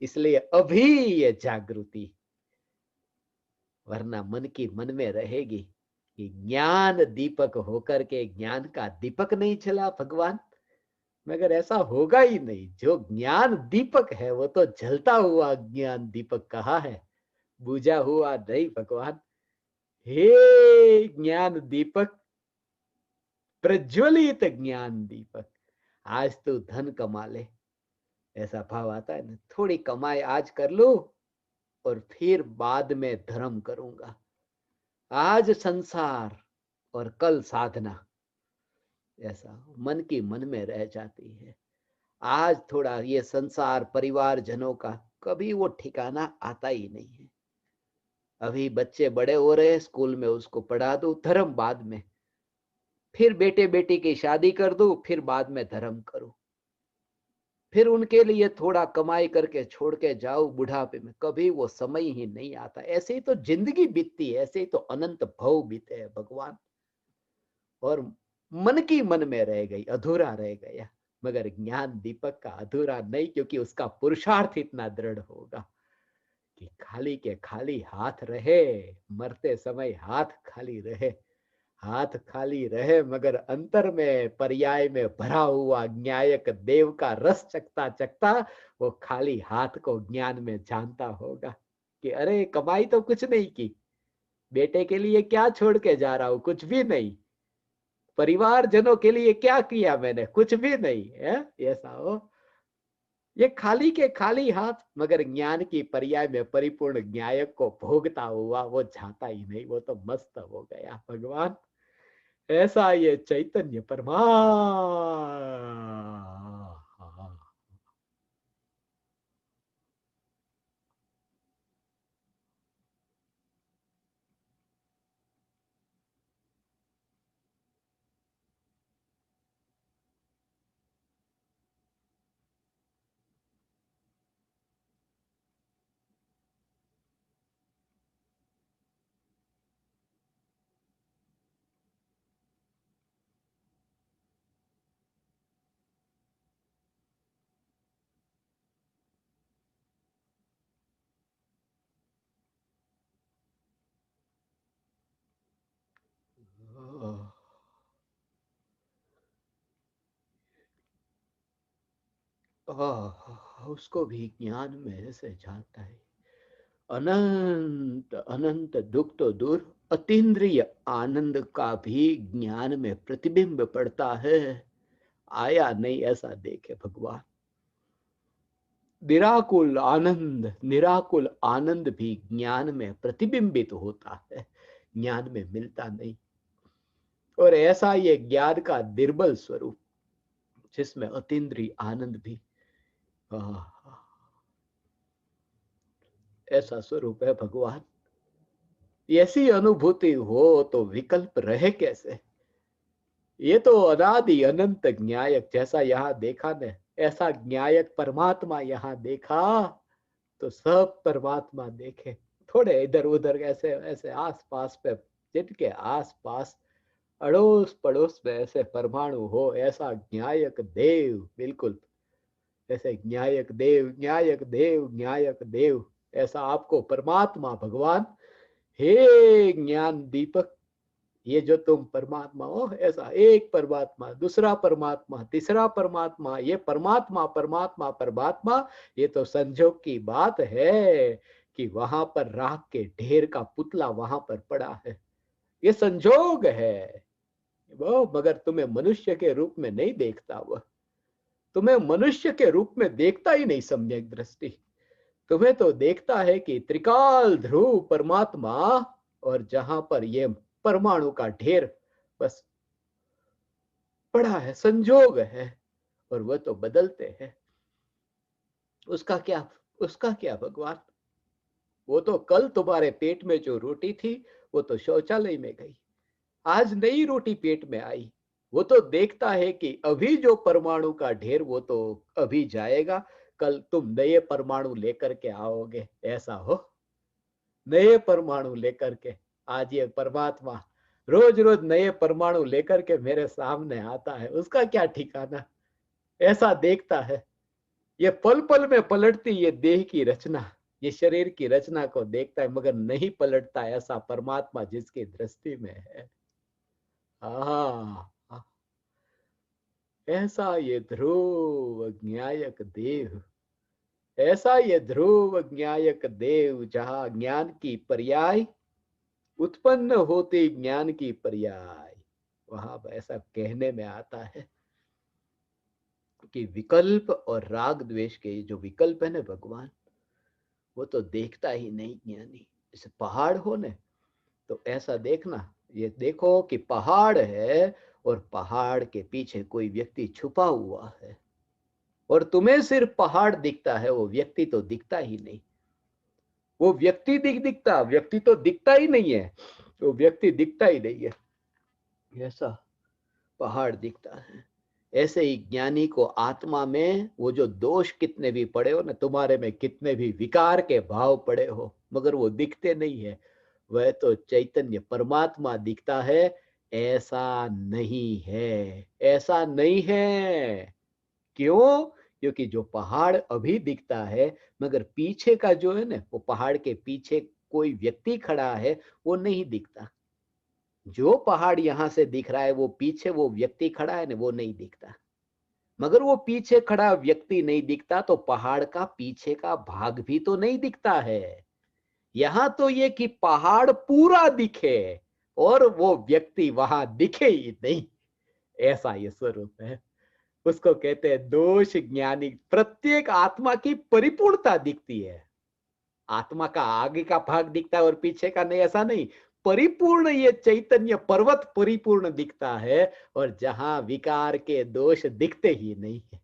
इसलिए अभी ये जागृति, वरना मन की मन में रहेगी कि ज्ञान दीपक होकर के ज्ञान का दीपक नहीं चला भगवान। मगर ऐसा होगा ही नहीं, जो ज्ञान दीपक है वो तो जलता हुआ ज्ञान दीपक कहाँ है, बुझा हुआ नहीं भगवान। हे ज्ञान दीपक, प्रज्वलित ज्ञान दीपक, आज तू धन कमा ले, ऐसा भाव आता है ना, थोड़ी कमाई आज कर लो और फिर बाद में धर्म करूंगा। आज संसार और कल साधना, ऐसा मन की मन में रह जाती है। आज थोड़ा ये संसार परिवार जनों का कभी वो ठिकाना आता ही नहीं है। अभी बच्चे बड़े हो रहे हैं, स्कूल में उसको पढ़ा दो, धर्म बाद में, फिर बेटे बेटी की शादी कर दो, फिर बाद में धर्म करो, फिर उनके लिए थोड़ा कमाई करके छोड़ के जाओ बुढ़ापे में, कभी वो समय ही नहीं आता। ऐसे ही तो जिंदगी बीतती है, ऐसे ही तो अनंत भव बीते हैं भगवान, और मन की मन में रह गई, अधूरा रह गया। मगर ज्ञान दीपक का अधूरा नहीं, क्योंकि उसका पुरुषार्थ इतना दृढ़ होगा कि खाली के खाली हाथ रहे, मरते समय हाथ खाली रहे, हाथ खाली रहे, मगर अंतर में पर्याय में भरा हुआ न्यायक देव का रस चखता चखता वो खाली हाथ को ज्ञान में जानता होगा कि अरे कमाई तो कुछ नहीं की, बेटे के लिए क्या छोड़ के जा रहा हूं, कुछ भी नहीं, परिवार जनों के लिए क्या किया मैंने, कुछ भी नहीं है। ऐसा हो, ये खाली के खाली हाथ, मगर ज्ञान की पर्याय में परिपूर्ण न्यायक को भोगता हुआ वो जाता ही नहीं, वो तो मस्त हो गया भगवान। ऐसा ये चैतन्य परमा। उसको भी ज्ञान में से जाता है। अनंत अनंत दुख तो दूर, अतीन्द्रिय आनंद का भी ज्ञान में प्रतिबिंब पड़ता है। आया नहीं ऐसा देखे भगवान, निराकुल आनंद, निराकुल आनंद भी ज्ञान में प्रतिबिंबित होता है, ज्ञान में मिलता नहीं। और ऐसा ये ज्ञान का निर्बल स्वरूप, जिसमें अतीन्द्रिय आनंद भी, ऐसा स्वरूप है भगवान। ऐसी अनुभूति हो तो विकल्प रहे कैसे। ये तो अनादि अनंत ज्ञायक, जैसा यहाँ देखा न, ऐसा ज्ञायक परमात्मा यहाँ देखा तो सब परमात्मा देखे। थोड़े इधर उधर ऐसे ऐसे आस पास पे, जिनके आस पास अड़ोस पड़ोस में ऐसे परमाणु हो, ऐसा ज्ञायक देव, बिल्कुल ऐसे ज्ञायक देव, ज्ञायक देव, ज्ञायक देव, ऐसा आपको परमात्मा भगवान, हे ज्ञान दीपक, ये जो तुम परमात्मा हो, ऐसा एक परमात्मा, दूसरा परमात्मा, तीसरा परमात्मा, ये परमात्मा परमात्मा परमात्मा, ये तो संजोग की बात है कि वहां पर राख के ढेर का पुतला वहां पर पड़ा है, ये संजोग है वो, मगर तुम्हें मनुष्य के रूप में नहीं देखता, वह तुम्हें मनुष्य के रूप में देखता ही नहीं सम्यक दृष्टि, तुम्हें तो देखता है कि त्रिकाल ध्रुव परमात्मा, और जहां पर ये परमाणु का ढेर बस पड़ा है, संजोग है, और वह तो बदलते हैं, उसका क्या, उसका क्या भगवान, वो तो कल तुम्हारे पेट में जो रोटी थी वो तो शौचालय में गई, आज नई रोटी पेट में आई, वो तो देखता है कि अभी जो परमाणु का ढेर वो तो अभी जाएगा, कल तुम नए परमाणु लेकर के आओगे, ऐसा हो, नए परमाणु लेकर के, आज ये परमात्मा रोज रोज नए परमाणु लेकर के मेरे सामने आता है, उसका क्या ठिकाना, ऐसा देखता है, ये पल पल में पलटती ये देह की रचना, ये शरीर की रचना को देखता है, मगर नहीं पलटता ऐसा परमात्मा जिसकी दृष्टि में है। हाँ, ऐसा ये ध्रुव ज्ञायक देव, ऐसा ये ध्रुव ज्ञायक देव, जहां ज्ञान की पर्याय उत्पन्न होती, ज्ञान की पर्याय, वहां ऐसा कहने में आता है कि विकल्प और राग द्वेष के जो विकल्प है ना भगवान, वो तो देखता ही नहीं ज्ञानी, जैसे पहाड़ हो ने, तो ऐसा देखना, ये देखो कि पहाड़ है और पहाड़ के पीछे कोई व्यक्ति छुपा हुआ है, और तुम्हें सिर्फ पहाड़ दिखता है, वो व्यक्ति तो दिखता ही नहीं, वो व्यक्ति दिखता, व्यक्ति तो दिखता ही नहीं है, वो व्यक्ति दिखता ही नहीं है, ऐसा पहाड़ दिखता है। ऐसे ही ज्ञानी को आत्मा में वो जो दोष कितने भी पड़े हो ना, तुम्हारे में कितने भी विकार के भाव पड़े हो, मगर वो दिखते नहीं है, वह तो चैतन्य परमात्मा दिखता है, ऐसा नहीं है, ऐसा नहीं है। क्यों? क्योंकि जो पहाड़ अभी दिखता है, मगर पीछे का जो है ना, वो पहाड़ के पीछे कोई व्यक्ति खड़ा है, वो नहीं दिखता, जो पहाड़ यहां से दिख रहा है वो पीछे वो व्यक्ति खड़ा है ना, वो नहीं दिखता, मगर वो पीछे खड़ा व्यक्ति नहीं दिखता तो पहाड़ का पीछे का भाग भी तो नहीं दिखता है। यहां तो ये कि पहाड़ पूरा दिखे और वो व्यक्ति वहां दिखे ही नहीं, ऐसा ये स्वरूप है, उसको कहते हैं दोष ज्ञानी, प्रत्येक आत्मा की परिपूर्णता दिखती है, आत्मा का आगे का भाग दिखता है और पीछे का नहीं, ऐसा नहीं, परिपूर्ण ये चैतन्य पर्वत परिपूर्ण दिखता है, और जहां विकार के दोष दिखते ही नहीं है,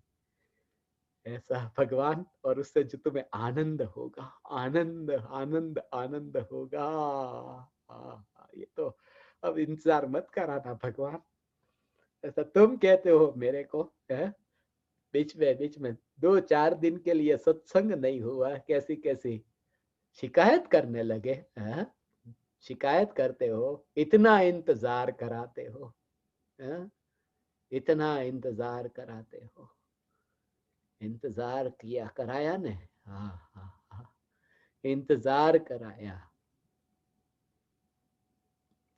ऐसा भगवान, और उससे जो तुम्हें आनंद होगा, आनंद आनंद आनंद होगा। ये तो अब इंतजार मत कराना भगवान, ऐसा तुम कहते हो मेरे को है, बीच में 2-4 दिन के लिए सत्संग नहीं हुआ, कैसी कैसी शिकायत करने लगे है? शिकायत करते हो, इतना इंतजार कराते हो है? इतना इंतजार कराते हो, इंतजार किया कराया ने, हाँ हाँ हाँ, इंतजार कराया,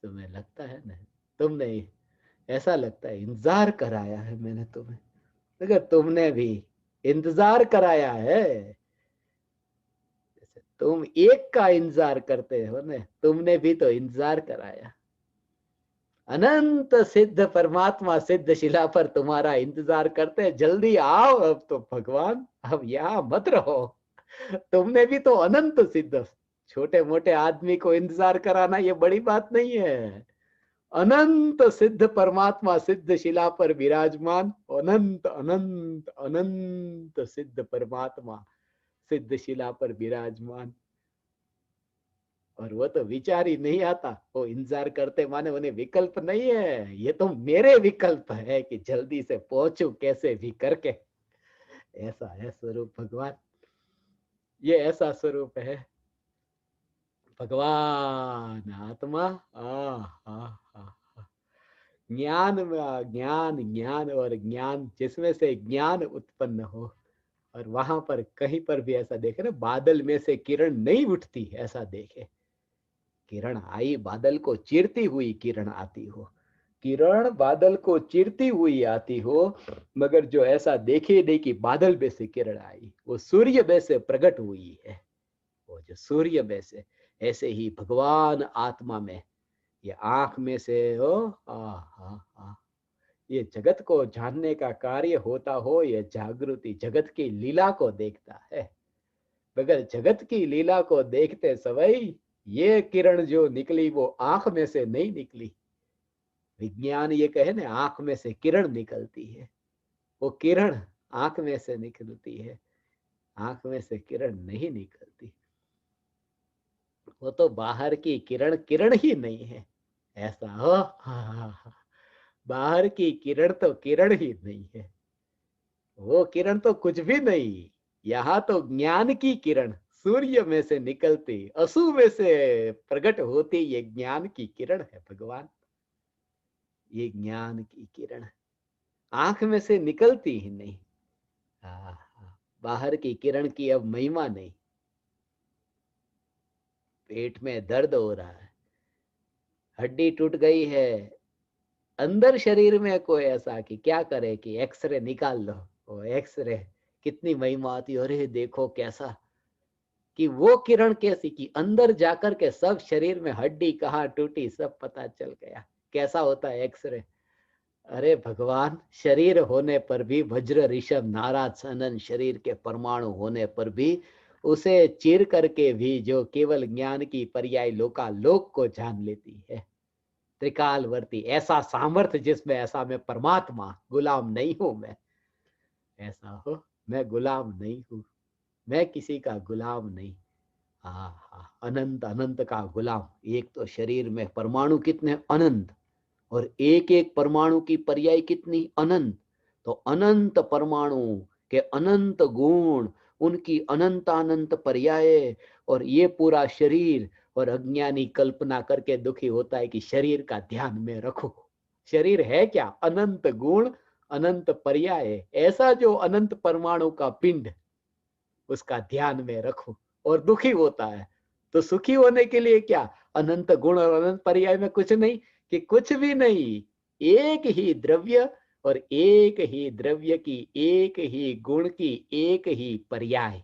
तुम्हें लगता है ना, तुम नहीं, ऐसा लगता है इंतजार कराया है मैंने तुम्हें, अगर तुमने भी इंतजार कराया है, जैसे तुम एक का इंतजार करते हो ना, तुमने भी तो इंतजार कराया, अनंत सिद्ध परमात्मा सिद्ध शिला पर तुम्हारा इंतजार करते हैं, जल्दी आओ अब तो भगवान, अब यहाँ मत रहो, तुमने भी तो अनंत सिद्ध, छोटे मोटे आदमी को इंतजार कराना ये बड़ी बात नहीं है, अनंत सिद्ध परमात्मा सिद्ध शिला पर विराजमान, अनंत अनंत अनंत सिद्ध परमात्मा सिद्ध शिला पर विराजमान, और वो तो विचार ही नहीं आता, वो इंतजार करते माने उन्हें विकल्प नहीं है, ये तो मेरे विकल्प है कि जल्दी से पहुंचू कैसे भी करके। ऐसा है स्वरूप भगवान, ये ऐसा स्वरूप है भगवान आत्मा। ज्ञान में ज्ञान, ज्ञान और ज्ञान, जिसमें से ज्ञान उत्पन्न हो। और वहां पर कहीं पर भी ऐसा देखे ना, बादल में से किरण नहीं उठती, ऐसा देखे। किरण आई, बादल को चीरती हुई किरण आती हो, किरण बादल को चीरती हुई आती हो, मगर जो ऐसा देखे नहीं कि बादल में से किरण आई, वो सूर्य में से प्रकट हुई है। वो जो सूर्य में से, ऐसे ही भगवान आत्मा में, ये आंख में से हो। आ, आ, आ, ये जगत को जानने का कार्य होता हो, ये जागृति जगत की लीला को देखता है। मगर जगत की लीला को देखते समय ये किरण जो निकली वो आंख में से नहीं निकली। विज्ञान ये कहे ना, आंख में से किरण निकलती है, वो किरण आंख में से निकलती है, आंख में से किरण नहीं निकलती। वो तो बाहर की किरण किरण ही नहीं है, ऐसा हो। बाहर की किरण तो किरण ही नहीं है, वो किरण तो कुछ भी नहीं। यहाँ तो ज्ञान की किरण सूर्य में से निकलती, असु में से प्रकट होती, ये ज्ञान की किरण है भगवान। ये ज्ञान की किरण आंख में से निकलती ही नहीं। बाहर की किरण की अब महिमा नहीं। पेट में दर्द हो रहा है, हड्डी टूट गई है, अंदर शरीर में कोई ऐसा कि क्या करे कि एक्सरे निकाल लो। वो एक्सरे कितनी महिमा आती है, अरे देखो कैसा, कि वो किरण कैसी कि अंदर जाकर के सब शरीर में हड्डी कहाँ टूटी सब पता चल गया। कैसा होता है एक्सरे। अरे भगवान, शरीर होने पर भी, वज्र ऋषभ नाराज सनन शरीर के परमाणु होने पर भी, उसे चीर करके भी जो केवल ज्ञान की पर्याय लोकालोक को जान लेती है। त्रिकालवर्ती ऐसा सामर्थ्य जिसमें, ऐसा मैं परमात्मा, गुलाम नहीं हूं मैं। ऐसा हो, मैं गुलाम नहीं हूं, मैं किसी का गुलाम नहीं। हाँ हाँ, अनंत अनंत का गुलाम। एक तो शरीर में परमाणु कितने अनंत, और एक एक परमाणु की पर्याय कितनी अनंत। तो अनंत परमाणु के अनंत गुण, उनकी अनंत अनंत पर्याय, और ये पूरा शरीर। और अज्ञानी कल्पना करके दुखी होता है कि शरीर का ध्यान में रखो। शरीर है क्या, अनंत गुण, अनंत पर्याय, ऐसा जो अनंत परमाणु का पिंड, उसका ध्यान में रखो। और दुखी होता है, तो सुखी होने के लिए क्या, अनंत गुण और अनंत पर्याय में कुछ नहीं, कि कुछ भी नहीं। एक ही द्रव्य, और एक ही द्रव्य की एक ही गुण की एक ही पर्याय।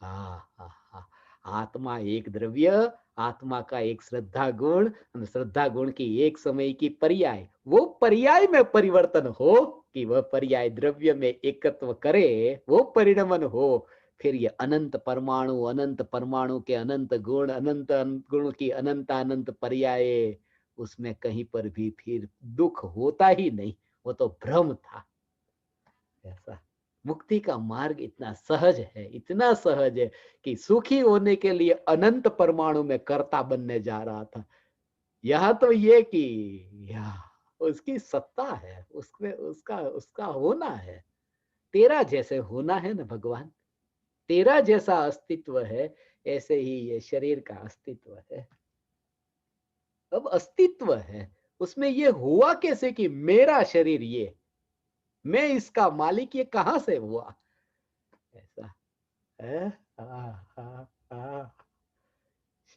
हाँ हाँ हाँ, आत्मा एक द्रव्य, आत्मा का एक श्रद्धा गुण, श्रद्धा गुण की एक समय की पर्याय। वो पर्याय में परिवर्तन हो, कि वह पर्याय द्रव्य में एकत्व करे, वो परिणमन हो। फिर ये अनंत परमाणु, अनंत परमाणु के अनंत गुण, अनंत गुण की अनंत अनंत पर्याय, उसमें कहीं पर भी फिर दुख होता ही नहीं। वो तो भ्रम था। ऐसा मुक्ति का मार्ग इतना सहज है, इतना सहज है, कि सुखी होने के लिए अनंत परमाणु में कर्ता बनने जा रहा था। यहाँ तो ये कि उसकी सत्ता है, उसमें उसका उसका होना है। तेरा जैसे होना है ना भगवान, तेरा जैसा अस्तित्व है, ऐसे ही ये शरीर का अस्तित्व है। अब अस्तित्व है, उसमें ये हुआ कैसे कि मेरा शरीर, ये मैं इसका मालिक, ये कहां से हुआ। ऐसा है।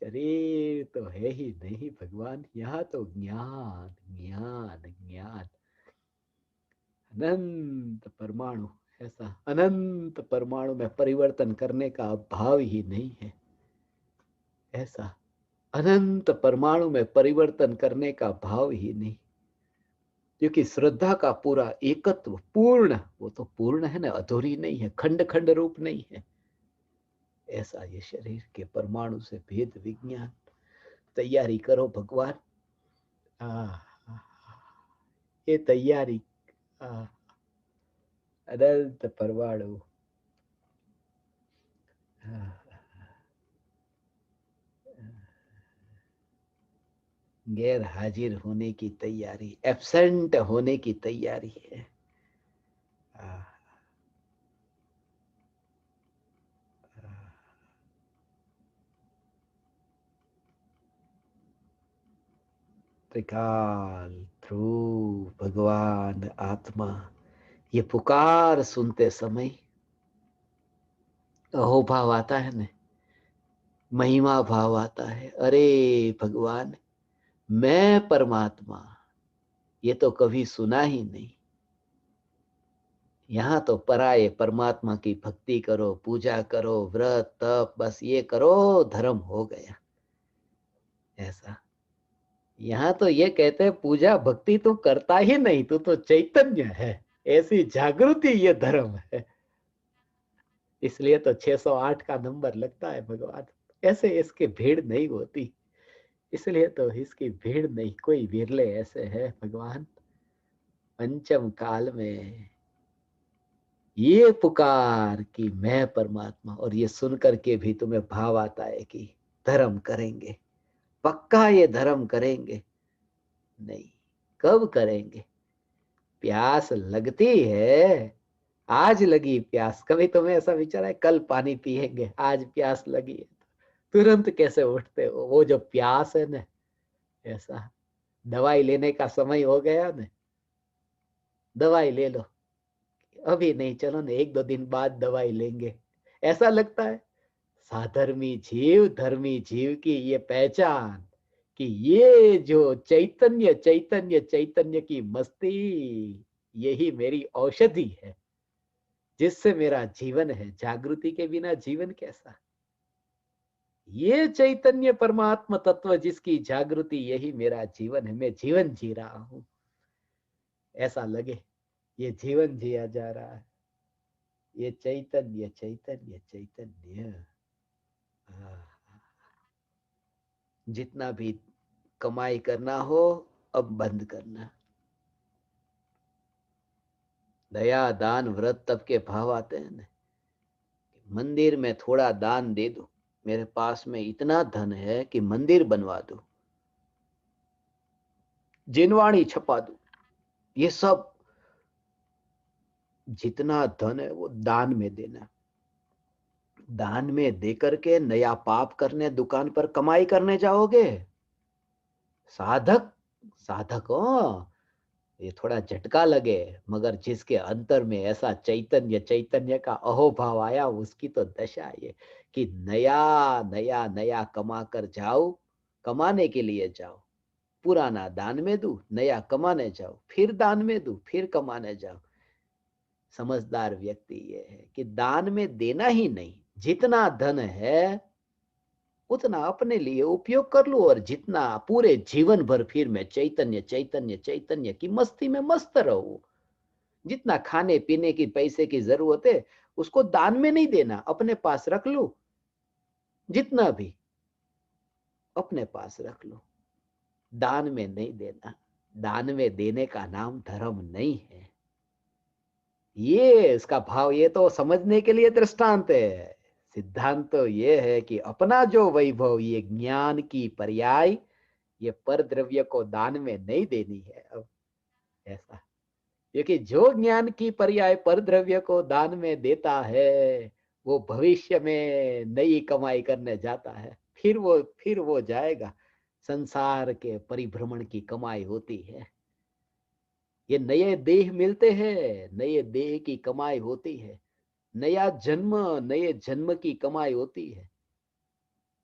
शरीर तो है ही नहीं भगवान, यहाँ तो ज्ञान ज्ञान ज्ञान, अनंत परमाणु। ऐसा अनंत परमाणु में परिवर्तन करने का भाव ही नहीं है। ऐसा अनंत परमाणु में परिवर्तन करने का भाव ही नहीं, क्योंकि श्रद्धा का पूरा एकत्व पूर्ण, वो तो पूर्ण है ना, अधूरी नहीं है, खंड खंड रूप नहीं है। ऐसा ये शरीर के परमाणु से भेद विज्ञान। तैयारी करो भगवान। आ, ये तैयारी, आ, अनंत परमाणु। गैर हाजिर होने की तैयारी, एब्सेंट होने की तैयारी है। त्रिकाल, ध्रुव, भगवान, आत्मा, ये पुकार सुनते समय अहोभाव आता है ना, महिमा भाव आता है। अरे भगवान, मैं परमात्मा, ये तो कभी सुना ही नहीं। यहाँ तो पराये परमात्मा की भक्ति करो, पूजा करो, व्रत तप, बस ये करो, धर्म हो गया। ऐसा यहाँ तो ये कहते हैं पूजा भक्ति तू करता ही नहीं, तू तो चैतन्य है, ऐसी जागृति ये धर्म है। इसलिए तो 608 का नंबर लगता है भगवान। ऐसे इसकी भीड़ नहीं होती, इसलिए तो इसकी भीड़ नहीं, कोई विरले ऐसे है भगवान। पंचम काल में ये पुकार कि मैं परमात्मा, और ये सुन करके भी तुम्हें भाव आता है कि धर्म करेंगे, पक्का ये धर्म करेंगे। नहीं, कब करेंगे? प्यास लगती है, आज लगी प्यास। कभी तुम्हें ऐसा विचार है कल पानी पिएंगे, आज प्यास लगी है तुरंत कैसे उठते हो? वो जो प्यास है ना, ऐसा दवाई लेने का समय हो गया ना, दवाई ले लो, अभी नहीं, चलो ना 1-2 दिन बाद दवाई लेंगे, ऐसा लगता है। साधर्मी जीव, धर्मी जीव की ये पहचान कि ये जो चैतन्य चैतन्य चैतन्य की मस्ती, यही मेरी औषधि है, जिससे मेरा जीवन है। जागृति के बिना जीवन कैसा? ये चैतन्य परमात्मा तत्व जिसकी जागृति, यही मेरा जीवन है, मैं जीवन जी रहा हूं। ऐसा लगे ये जीवन जिया जा रहा है, ये चैतन्य चैतन्य चैतन्य। जितना भी कमाई करना हो, अब बंद करना। दया दान व्रत तब के भाव आते हैं ना, मंदिर में थोड़ा दान दे दो, मेरे पास में इतना धन है कि मंदिर बनवा दो, जिनवाणी छपा दो, ये सब जितना धन है वो दान में देना। दान में देकर के नया पाप करने दुकान पर कमाई करने जाओगे? साधक, साधक हो, ये थोड़ा झटका लगे, मगर जिसके अंतर में ऐसा चैतन्य चैतन्य का अहोभाव आया, उसकी तो दशा ये कि नया नया नया कमा कर जाओ, कमाने के लिए जाओ, पुराना दान में दूं, नया कमाने जाओ, फिर दान में दूं, फिर कमाने जाओ। समझदार व्यक्ति ये है कि दान में देना ही नहीं, जितना धन है उतना अपने लिए उपयोग कर लो, और जितना पूरे जीवन भर फिर मैं चैतन्य चैतन्य चैतन्य की मस्ती में मस्त रहो। जितना खाने पीने की पैसे की जरूरत है, उसको दान में नहीं देना, अपने पास रख लो, जितना भी अपने पास रख लो, दान में नहीं देना। दान में देने का नाम धर्म नहीं है। ये इसका भाव, ये तो समझने के लिए दृष्टांत है। सिद्धांत तो ये है कि अपना जो वैभव, ये ज्ञान की पर्याय, ये पर द्रव्य को दान में नहीं देनी है अब। ऐसा, क्योंकि जो ज्ञान की पर्याय पर द्रव्य को दान में देता है, वो भविष्य में नई कमाई करने जाता है, फिर वो जाएगा। संसार के परिभ्रमण की कमाई होती है, ये नए देह मिलते हैं, नए देह की कमाई होती है, नया जन्म, नए जन्म की कमाई होती है।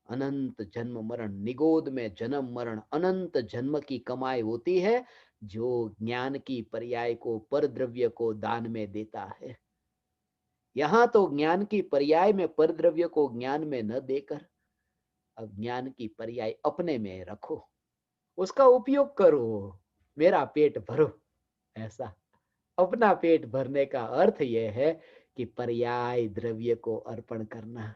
अनंत जन्म मरण, निगोद में जन्म मरण, अनंत जन्म की कमाई होती है, जो ज्ञान की पर्याय को, पर द्रव्य को दान में देता है। यहां तो ज्ञान की पर्याय में पर द्रव्य को ज्ञान में न देकर, अब ज्ञान की पर्याय अपने में रखो, उसका उपयोग करो, मेरा पेट भरो। ऐसा अपना पेट भरने का अर्थ यह है कि पर्याय द्रव्य को अर्पण करना।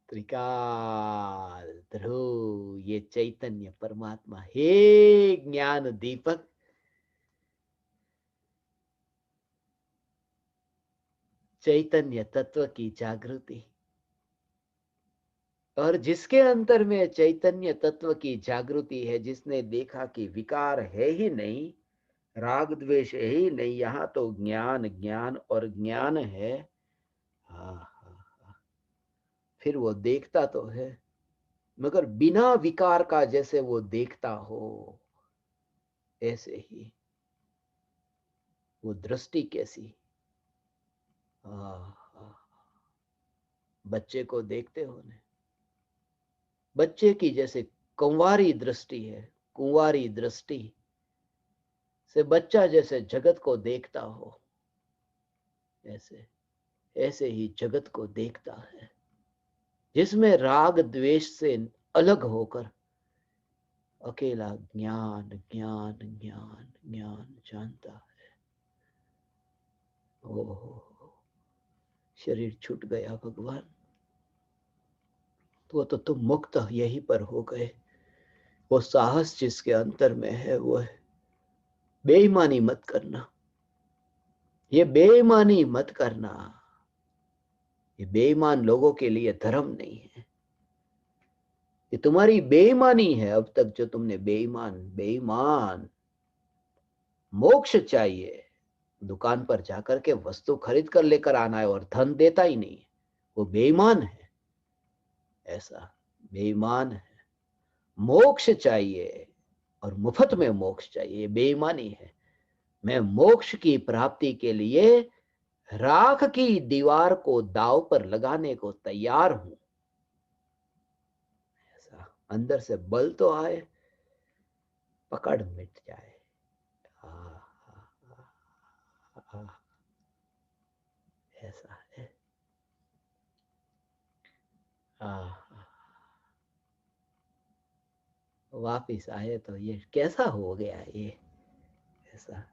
त्रिकाल ध्रुव, ये चैतन्य परमात्मा, हे ज्ञान दीपक, चैतन्य तत्व की जागृति। और जिसके अंतर में चैतन्य तत्व की जागृति है, जिसने देखा कि विकार है ही नहीं, राग द्वेष है ही नहीं, यहाँ तो ज्ञान ज्ञान और ज्ञान है। हाँ हाँ हाँ। फिर वो देखता तो है, मगर बिना विकार का जैसे वो देखता हो, ऐसे ही वो दृष्टि कैसी। हाँ हाँ। बच्चे को देखते हो ने, बच्चे की जैसे कुंवारी दृष्टि है, कुंवारी दृष्टि से बच्चा जैसे जगत को देखता हो, ऐसे ऐसे ही जगत को देखता है, जिसमें राग द्वेष से अलग होकर अकेला ज्ञान ज्ञान ज्ञान ज्ञान जानता है। ओह, शरीर छूट गया भगवान, तो तुम मुक्त यहीं पर हो गए। वो साहस जिसके अंतर में है वो है बेईमानी मत करना। ये बेईमानी मत करना, ये बेईमान लोगों के लिए धर्म नहीं है, ये तुम्हारी बेईमानी है। अब तक जो तुमने बेईमान बेईमान, मोक्ष चाहिए, दुकान पर जाकर के वस्तु खरीद कर लेकर आना है और धन देता ही नहीं, वो बेईमान है, ऐसा बेईमान है। मोक्ष चाहिए और मुफ्त में मोक्ष चाहिए, बेईमानी है। मैं मोक्ष की प्राप्ति के लिए राख की दीवार को दांव पर लगाने को तैयार हूं, ऐसा अंदर से बल तो आए, पकड़ मिट जाए। आ, आ, आ, ऐसा है। वापिस आए तो ये कैसा हो गया ये, ऐसा।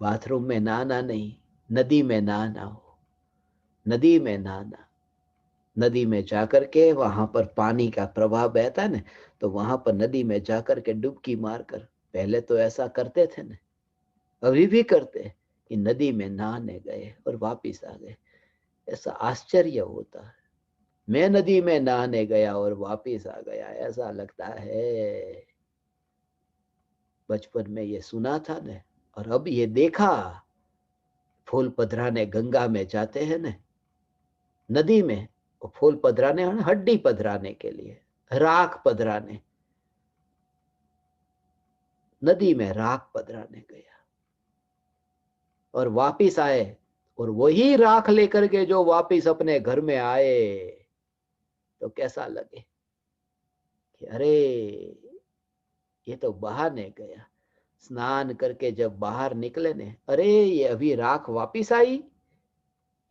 बाथरूम में नहाना नहीं, नदी में नहाना हो, नदी में नहाना, नदी में जाकर के वहां पर पानी का प्रवाह बहता है ना, तो वहां पर नदी में जाकर के डुबकी मारकर, पहले तो ऐसा करते थे ना, अभी भी करते हैं कि नदी में नहाने गए और वापिस आ गए, ऐसा आश्चर्य होता है। मैं नदी में नहाने गया और वापिस आ गया, ऐसा लगता है। बचपन में ये सुना था ने, और अब ये देखा। फूल पधराने गंगा में जाते हैं ने, नदी में, वो फूल पधराने हड्डी पधराने के लिए, राख पधराने, नदी में राख पधराने गया और वापिस आए, और वही राख लेकर के जो वापिस अपने घर में आए, तो कैसा लगे कि अरे ये तो बहाने गया। स्नान करके जब बाहर निकले ने, अरे ये अभी राख वापिस आई,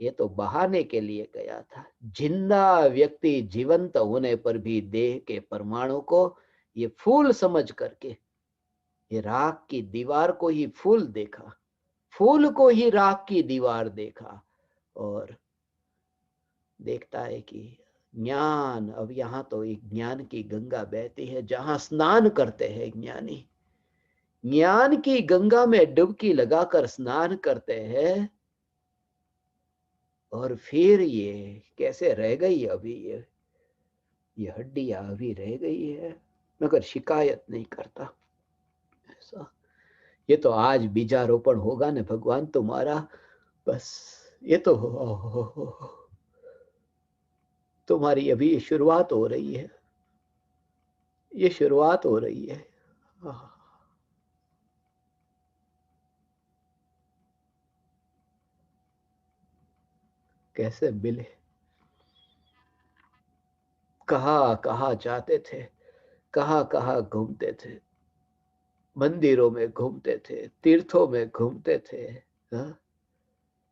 ये तो बहाने के लिए गया था। जिंदा व्यक्ति जीवंत होने पर भी देह के परमाणु को ये फूल समझ करके, ये राख की दीवार को ही फूल देखा, फूल को ही राख की दीवार देखा, और देखता है कि ज्ञान, अब यहाँ तो एक ज्ञान की गंगा बहती है, जहां स्नान करते हैं ज्ञानी, ज्ञान की गंगा में डुबकी लगाकर स्नान करते हैं। और फिर ये कैसे रह गई अभी, ये हड्डियां अभी रह गई है, मगर शिकायत नहीं करता, ऐसा। ये तो आज बीजारोपण होगा ना भगवान तुम्हारा, बस ये तो तुम्हारी अभी शुरुआत हो रही है, ये शुरुआत हो रही है। कैसे मिले, कहाँ कहाँ जाते थे, कहाँ कहाँ घूमते थे, मंदिरों में घूमते थे, तीर्थों में घूमते थे, हाँ?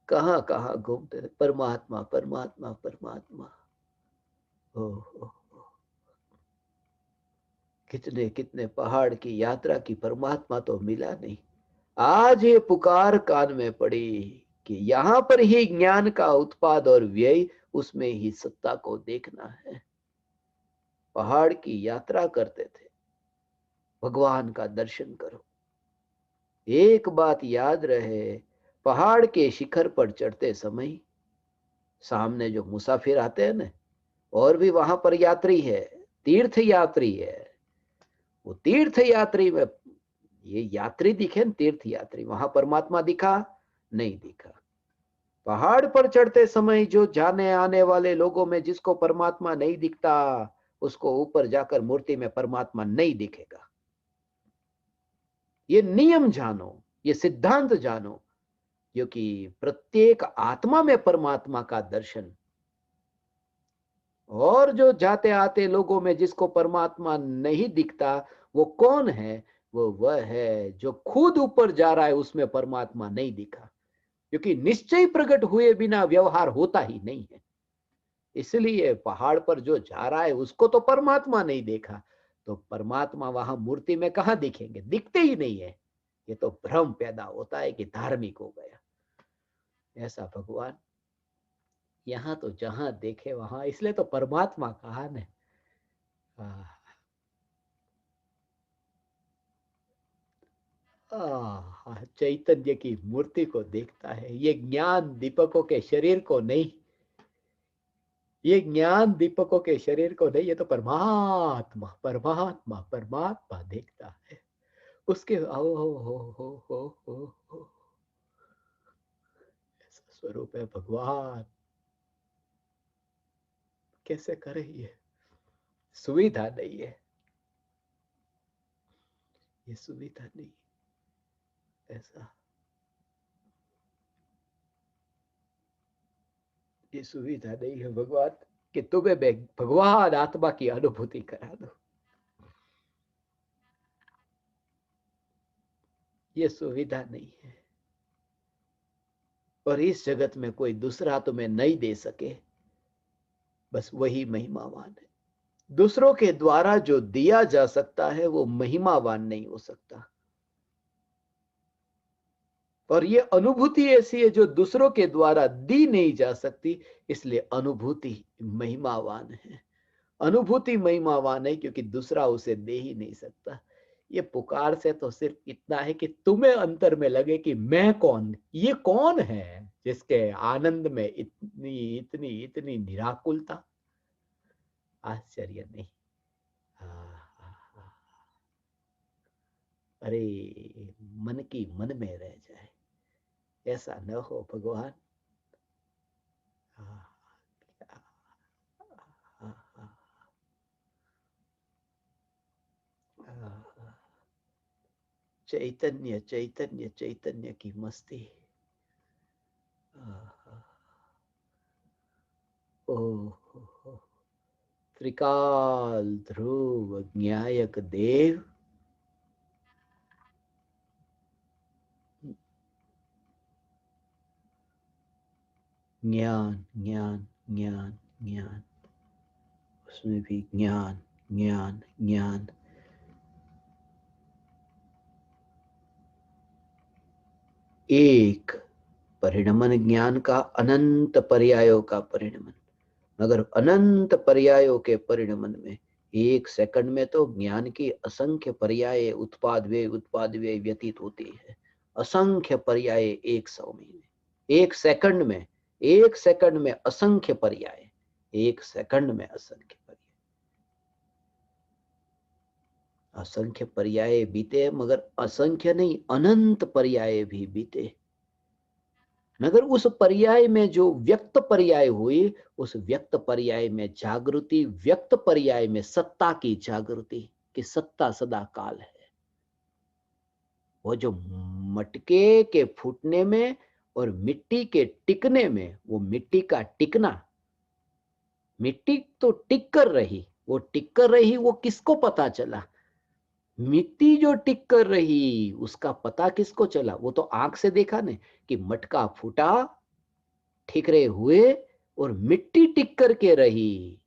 कहाँ कहाँ घूमते थे, परमात्मा परमात्मा परमात्मा। ओ, ओ, ओ, कितने कितने पहाड़ की यात्रा की, परमात्मा तो मिला नहीं। आज ये पुकार कान में पड़ी कि यहां पर ही ज्ञान का उत्पाद और व्यय, उसमें ही सत्ता को देखना है। पहाड़ की यात्रा करते थे, भगवान का दर्शन करो। एक बात याद रहे, पहाड़ के शिखर पर चढ़ते समय सामने जो मुसाफिर आते हैं ना, और भी वहां पर यात्री है, तीर्थ यात्री है। वो तीर्थ यात्री में ये यात्री दिखे न, तीर्थ यात्री, वहां परमात्मा दिखा नहीं दिखा। पहाड़ पर चढ़ते समय जो जाने आने वाले लोगों में जिसको परमात्मा नहीं दिखता, उसको ऊपर जाकर मूर्ति में परमात्मा नहीं दिखेगा। ये नियम जानो, ये सिद्धांत जानो, क्योंकि प्रत्येक आत्मा में परमात्मा का दर्शन। और जो जाते आते लोगों में जिसको परमात्मा नहीं दिखता, वो कौन है? वो वह है जो खुद ऊपर जा रहा है, उसमें परमात्मा नहीं दिखा। क्योंकि निश्चय प्रकट हुए बिना व्यवहार होता ही नहीं है। इसलिए पहाड़ पर जो जा रहा है उसको तो परमात्मा नहीं देखा, तो परमात्मा वहां मूर्ति में कहां दिखेंगे? दिखते ही नहीं है। ये तो भ्रम पैदा होता है कि धार्मिक हो गया। ऐसा भगवान यहाँ तो जहां देखे वहां, इसलिए तो परमात्मा कहा न। चैतन्य की मूर्ति को देखता है। ये ज्ञान दीपकों के शरीर को नहीं, ये ज्ञान दीपकों के शरीर को नहीं, ये तो परमात्मा परमात्मा परमात्मा देखता है। उसके हो ऐसा स्वरूप है भगवान। कैसे करे? ये सुविधा नहीं है, ये सुविधा नहीं। ऐसा ये सुविधा नहीं है भगवान कि तुम्हें मैं भगवान आत्मा की अनुभूति करा दो। ये सुविधा नहीं है, और इस जगत में कोई दूसरा तुम्हें नहीं दे सके। बस वही महिमावान है। दूसरों के द्वारा जो दिया जा सकता है वो महिमावान नहीं हो सकता। और ये अनुभूति ऐसी है जो दूसरों के द्वारा दी नहीं जा सकती, इसलिए अनुभूति महिमावान है। अनुभूति महिमावान है क्योंकि दूसरा उसे दे ही नहीं सकता। ये पुकार से तो सिर्फ इतना है कि तुम्हें अंतर में लगे कि मैं कौन, ये कौन है जिसके आनंद में इतनी इतनी इतनी निराकुलता। आश्चर्य नहीं? अरे मन की मन में रह जाए, ऐसा न हो भगवान। चैतन्य चैतन्य चैतन्य की मस्ती। ओ त्रिकाल ध्रुव ज्ञायक देव, ज्ञान ज्ञान ज्ञान ज्ञान, उसमें भी ज्ञान ज्ञान ज्ञान। एक परिणमन ज्ञान का अनंत पर्यायों का परिणमन, मगर अनंत पर्यायों के परिणमन में एक सेकंड में तो ज्ञान की असंख्य पर्याय उत्पाद व्यय व्यतीत होती है। असंख्य पर्याय 100 में, एक सेकंड में, एक सेकंड में असंख्य पर्याय, एक सेकंड में असंख्य पर्याय। असंख्य पर्याय बीते, मगर असंख्य नहीं अनंत पर्याय भी बीते। मगर उस पर्याय में जो व्यक्त पर्याय हुई, उस व्यक्त पर्याय में जागृति, व्यक्त पर्याय में सत्ता की जागृति कि सत्ता सदा काल है। वो जो मटके के फूटने में और मिट्टी के टिकने में, वो मिट्टी का टिकना, मिट्टी तो टिक कर रही, वो टिक कर रही, वो किसको पता चला? मिट्टी जो टिक कर रही उसका पता किसको चला? वो तो आंख से देखा ने कि मटका फूटा, ठिकरे हुए और मिट्टी टिक करके रही।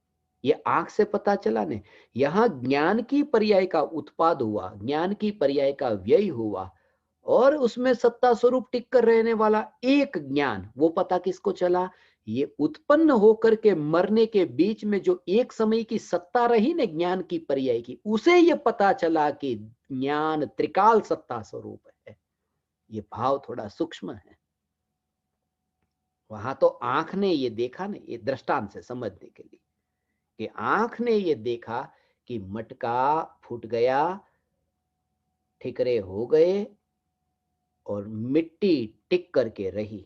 ये आंख से पता चला ने। यहां ज्ञान की पर्याय का उत्पाद हुआ, ज्ञान की पर्याय का व्यय हुआ, और उसमें सत्ता स्वरूप टिक कर रहने वाला एक ज्ञान, वो पता किसको चला? ये उत्पन्न होकर के मरने के बीच में जो एक समय की सत्ता रही ने ज्ञान की पर्याय की, उसे ये पता चला कि ज्ञान त्रिकाल सत्ता स्वरूप है। ये भाव थोड़ा सूक्ष्म है। वहां तो आंख ने ये देखा ना, ये दृष्टांत से समझने के लिए कि आंख ने ये देखा कि मटका फूट गया, ठिकरे हो गए और मिट्टी टिक करके रही।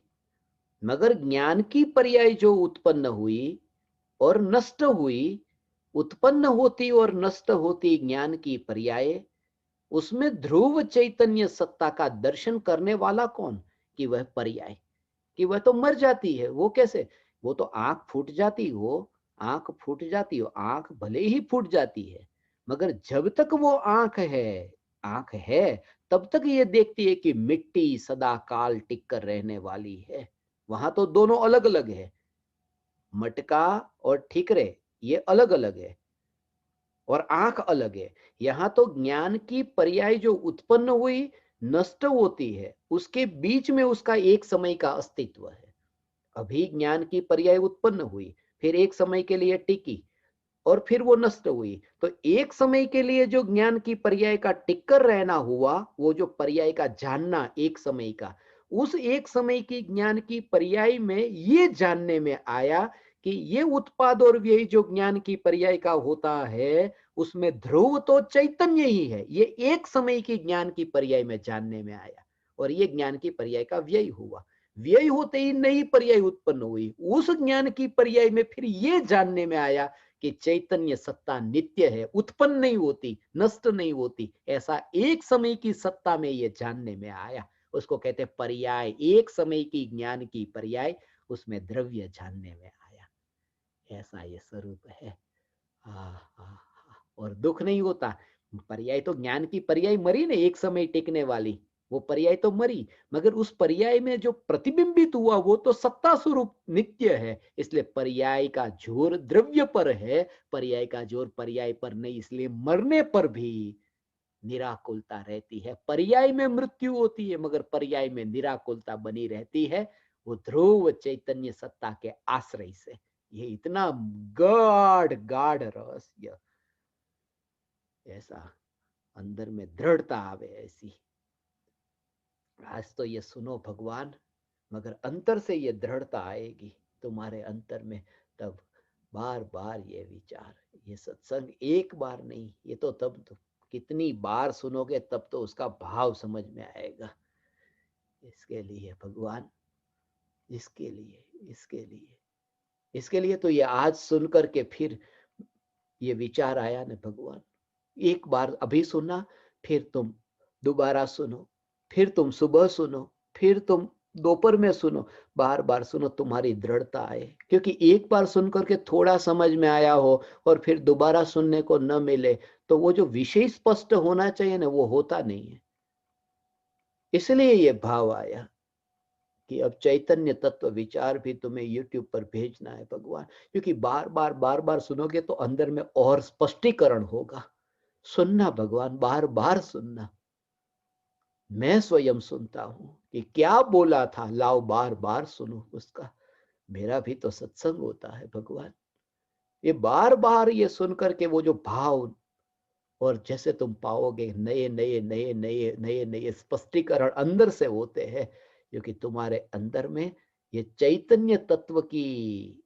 मगर ज्ञान की पर्याय जो उत्पन्न हुई और नष्ट हुई, उत्पन्न होती और नष्ट होती ज्ञान की पर्याय, उसमें ध्रुव चैतन्य सत्ता का दर्शन करने वाला कौन? कि वह पर्याय, कि वह तो मर जाती है। वो कैसे? वो तो आंख फूट जाती हो, आंख फूट जाती हो, आंख भले ही फूट जाती है, मगर जब तक वो आंख है, तब तक ये देखती है कि मिट्टी सदा काल टिक कर रहने वाली है। वहां तो दोनों अलग अलग है, मटका और ठिकरे ये अलग अलग है और आंख अलग है। यहां तो ज्ञान की पर्याय जो उत्पन्न हुई, नष्ट होती है, उसके बीच में उसका एक समय का अस्तित्व है। अभी ज्ञान की पर्याय उत्पन्न हुई, फिर एक समय के लिए टिकी और फिर वो नष्ट हुई। तो एक समय के लिए जो ज्ञान की पर्याय का टिककर रहना हुआ, वो जो पर्याय का जानना एक समय का, उस एक समय की ज्ञान की पर्याय में ये जानने में आया कि ये उत्पाद और व्यय जो ज्ञान की पर्याय का होता है, उसमें ध्रुव तो चैतन्य ही है। ये एक समय की ज्ञान की पर्याय में जानने में आया और ये ज्ञान की पर्याय का व्यय हुआ। व्यय होते ही नई पर्याय उत्पन्न हुई। उस ज्ञान की पर्याय में फिर ये जानने में आया कि चैतन्य सत्ता नित्य है, उत्पन्न नहीं होती, नष्ट नहीं होती। ऐसा एक समय की सत्ता में ये जानने में आया। उसको कहते पर्याय, एक समय की ज्ञान की पर्याय, उसमें द्रव्य जानने में आया। ऐसा ये स्वरूप है। और दुख नहीं होता। पर्याय तो ज्ञान की पर्याय मरी ने, एक समय टिकने वाली, वो पर्याय तो मरी, मगर उस पर्याय में जो प्रतिबिंबित हुआ वो तो सत्ता स्वरूप नित्य है। इसलिए पर्याय का जोर द्रव्य पर है, पर्याय का जोर पर्याय पर नहीं। इसलिए मरने पर भी निराकुलता रहती है। पर्याय में मृत्यु होती है, मगर पर्याय में निराकुलता बनी रहती है, वो ध्रुव चैतन्य सत्ता के आश्रय से। ये इतना गाढ़ गाढ़ रहस्य, ऐसा अंदर में दृढ़ता आवे ऐसी। आज तो ये सुनो भगवान, मगर अंतर से ये दृढ़ता आएगी तुम्हारे अंतर में, तब बार बार ये विचार, ये सत्संग एक बार नहीं, ये तो तब तो कितनी बार सुनोगे तब तो उसका भाव समझ में आएगा। इसके लिए भगवान, इसके लिए, इसके लिए तो ये आज सुन करके फिर ये विचार आया ना भगवान। एक बार अभी सुना, फिर तुम दोबारा सुनो, फिर तुम सुबह सुनो, फिर तुम दोपहर में सुनो, बार बार सुनो, तुम्हारी दृढ़ता आए। क्योंकि एक बार सुन करके थोड़ा समझ में आया हो और फिर दोबारा सुनने को न मिले, तो वो जो विषय स्पष्ट होना चाहिए ना, वो होता नहीं है। इसलिए ये भाव आया कि अब चैतन्य तत्व विचार भी तुम्हें YouTube पर भेजना है भगवान। क्योंकि बार बार सुनोगे तो अंदर में और स्पष्टीकरण होगा। सुनना भगवान, बार बार सुनना। मैं स्वयं सुनता हूं कि क्या बोला था, लाओ बार बार सुनो उसका। मेरा भी तो सत्संग होता है भगवान। ये बार बार ये सुन करके वो जो भाव, और जैसे तुम पाओगे नए नए नए नए नए नए स्पष्टीकरण अंदर से होते हैं, क्योंकि तुम्हारे अंदर में ये चैतन्य तत्व की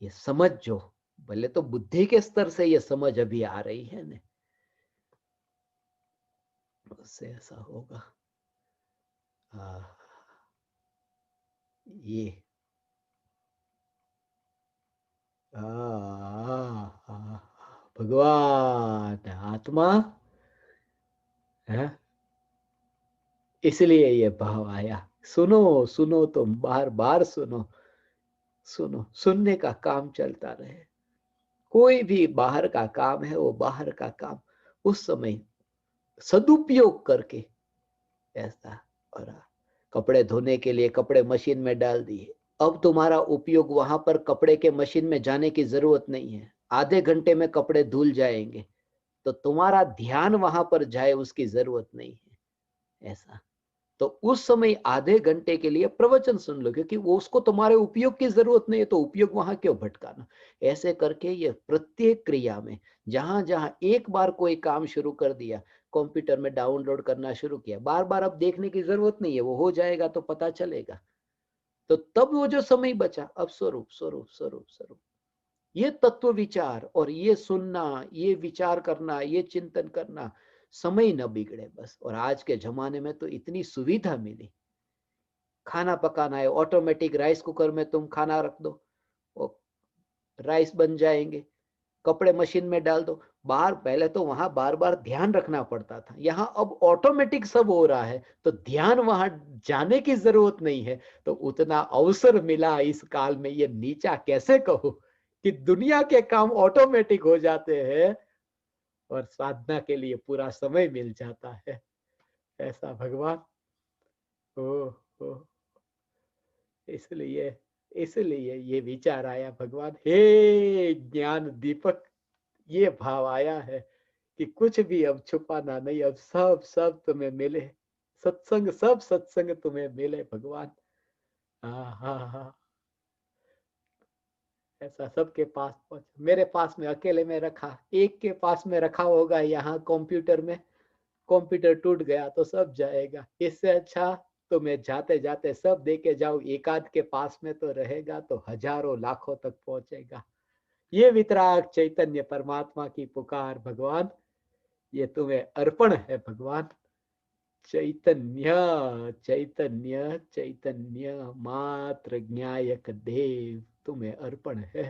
ये समझ, जो भले तो बुद्धि के स्तर से ये समझ अभी आ रही है ना, उससे ऐसा होगा। ये भगवान आत्मा है, इसलिए ये भाव आया। सुनो सुनो, तुम बार बार सुनो, सुनो, सुनने का काम चलता रहे। कोई भी बाहर का काम है, वो बाहर का काम उस समय सदुपयोग करके ऐसा। और कपड़े धोने के लिए कपड़े मशीन में डाल दिए, अब तुम्हारा उपयोग वहां पर कपड़े के मशीन में जाने की जरूरत नहीं है, आधे घंटे में कपड़े धुल जाएंगे, तो तुम्हारा ध्यान वहां पर जाए उसकी जरूरत नहीं है। ऐसा तो उस समय आधे घंटे के लिए प्रवचन सुन लो, क्योंकि वो उसको तुम्हारे उपयोग की जरूरत नहीं है, तो उपयोग वहां क्यों भटकाना। ऐसे करके ये प्रत्येक क्रिया में जहां जहां एक बार कोई काम शुरू कर दिया, कंप्यूटर में डाउनलोड करना शुरू किया, बार बार अब देखने की जरूरत नहीं है, वो हो जाएगा तो पता चलेगा। तो तब वो जो समय बचा, अब स्वरूप स्वरूप स्वरूप स्वरूप, ये तत्व विचार और ये सुनना, ये विचार करना, ये चिंतन करना, समय न बिगड़े बस। और आज के जमाने में तो इतनी सुविधा मिली, खाना पकाना है ऑटोमेटिक, राइस कुकर में तुम खाना रख दो, वो राइस बन जाएंगे। कपड़े मशीन में डाल दो। बाहर पहले तो वहां बार बार ध्यान रखना पड़ता था, यहाँ अब ऑटोमेटिक सब हो रहा है, तो ध्यान वहां जाने की जरूरत नहीं है। तो उतना अवसर मिला इस काल में, ये नीचा कैसे कहो कि दुनिया के काम ऑटोमेटिक हो जाते हैं और साधना के लिए पूरा समय मिल जाता है। ऐसा भगवान। ओ, ओ, इसलिए इसलिए ये विचार आया भगवान, हे ज्ञान दीपक, ये भाव आया है कि कुछ भी अब छुपाना नहीं, अब सब सब तुम्हें मिले, सत्संग सब सत्संग तुम्हें मिले भगवान। हाँ हाँ हाँ, ऐसा सबके पास पहुंच, मेरे पास में अकेले में रखा, एक के पास में रखा होगा यहाँ कंप्यूटर में, कंप्यूटर टूट गया तो सब जाएगा। इससे अच्छा तो मैं जाते जाते सब दे के जाऊं, एक आध के पास में तो रहेगा तो हजारों लाखों तक पहुंचेगा। ये वितराग चैतन्य परमात्मा की पुकार भगवान, ये तुम्हें अर्पण है भगवान। चैतन्य चैतन्य चैतन्य मात्र ज्ञायक देव, तुम्हें अर्पण है।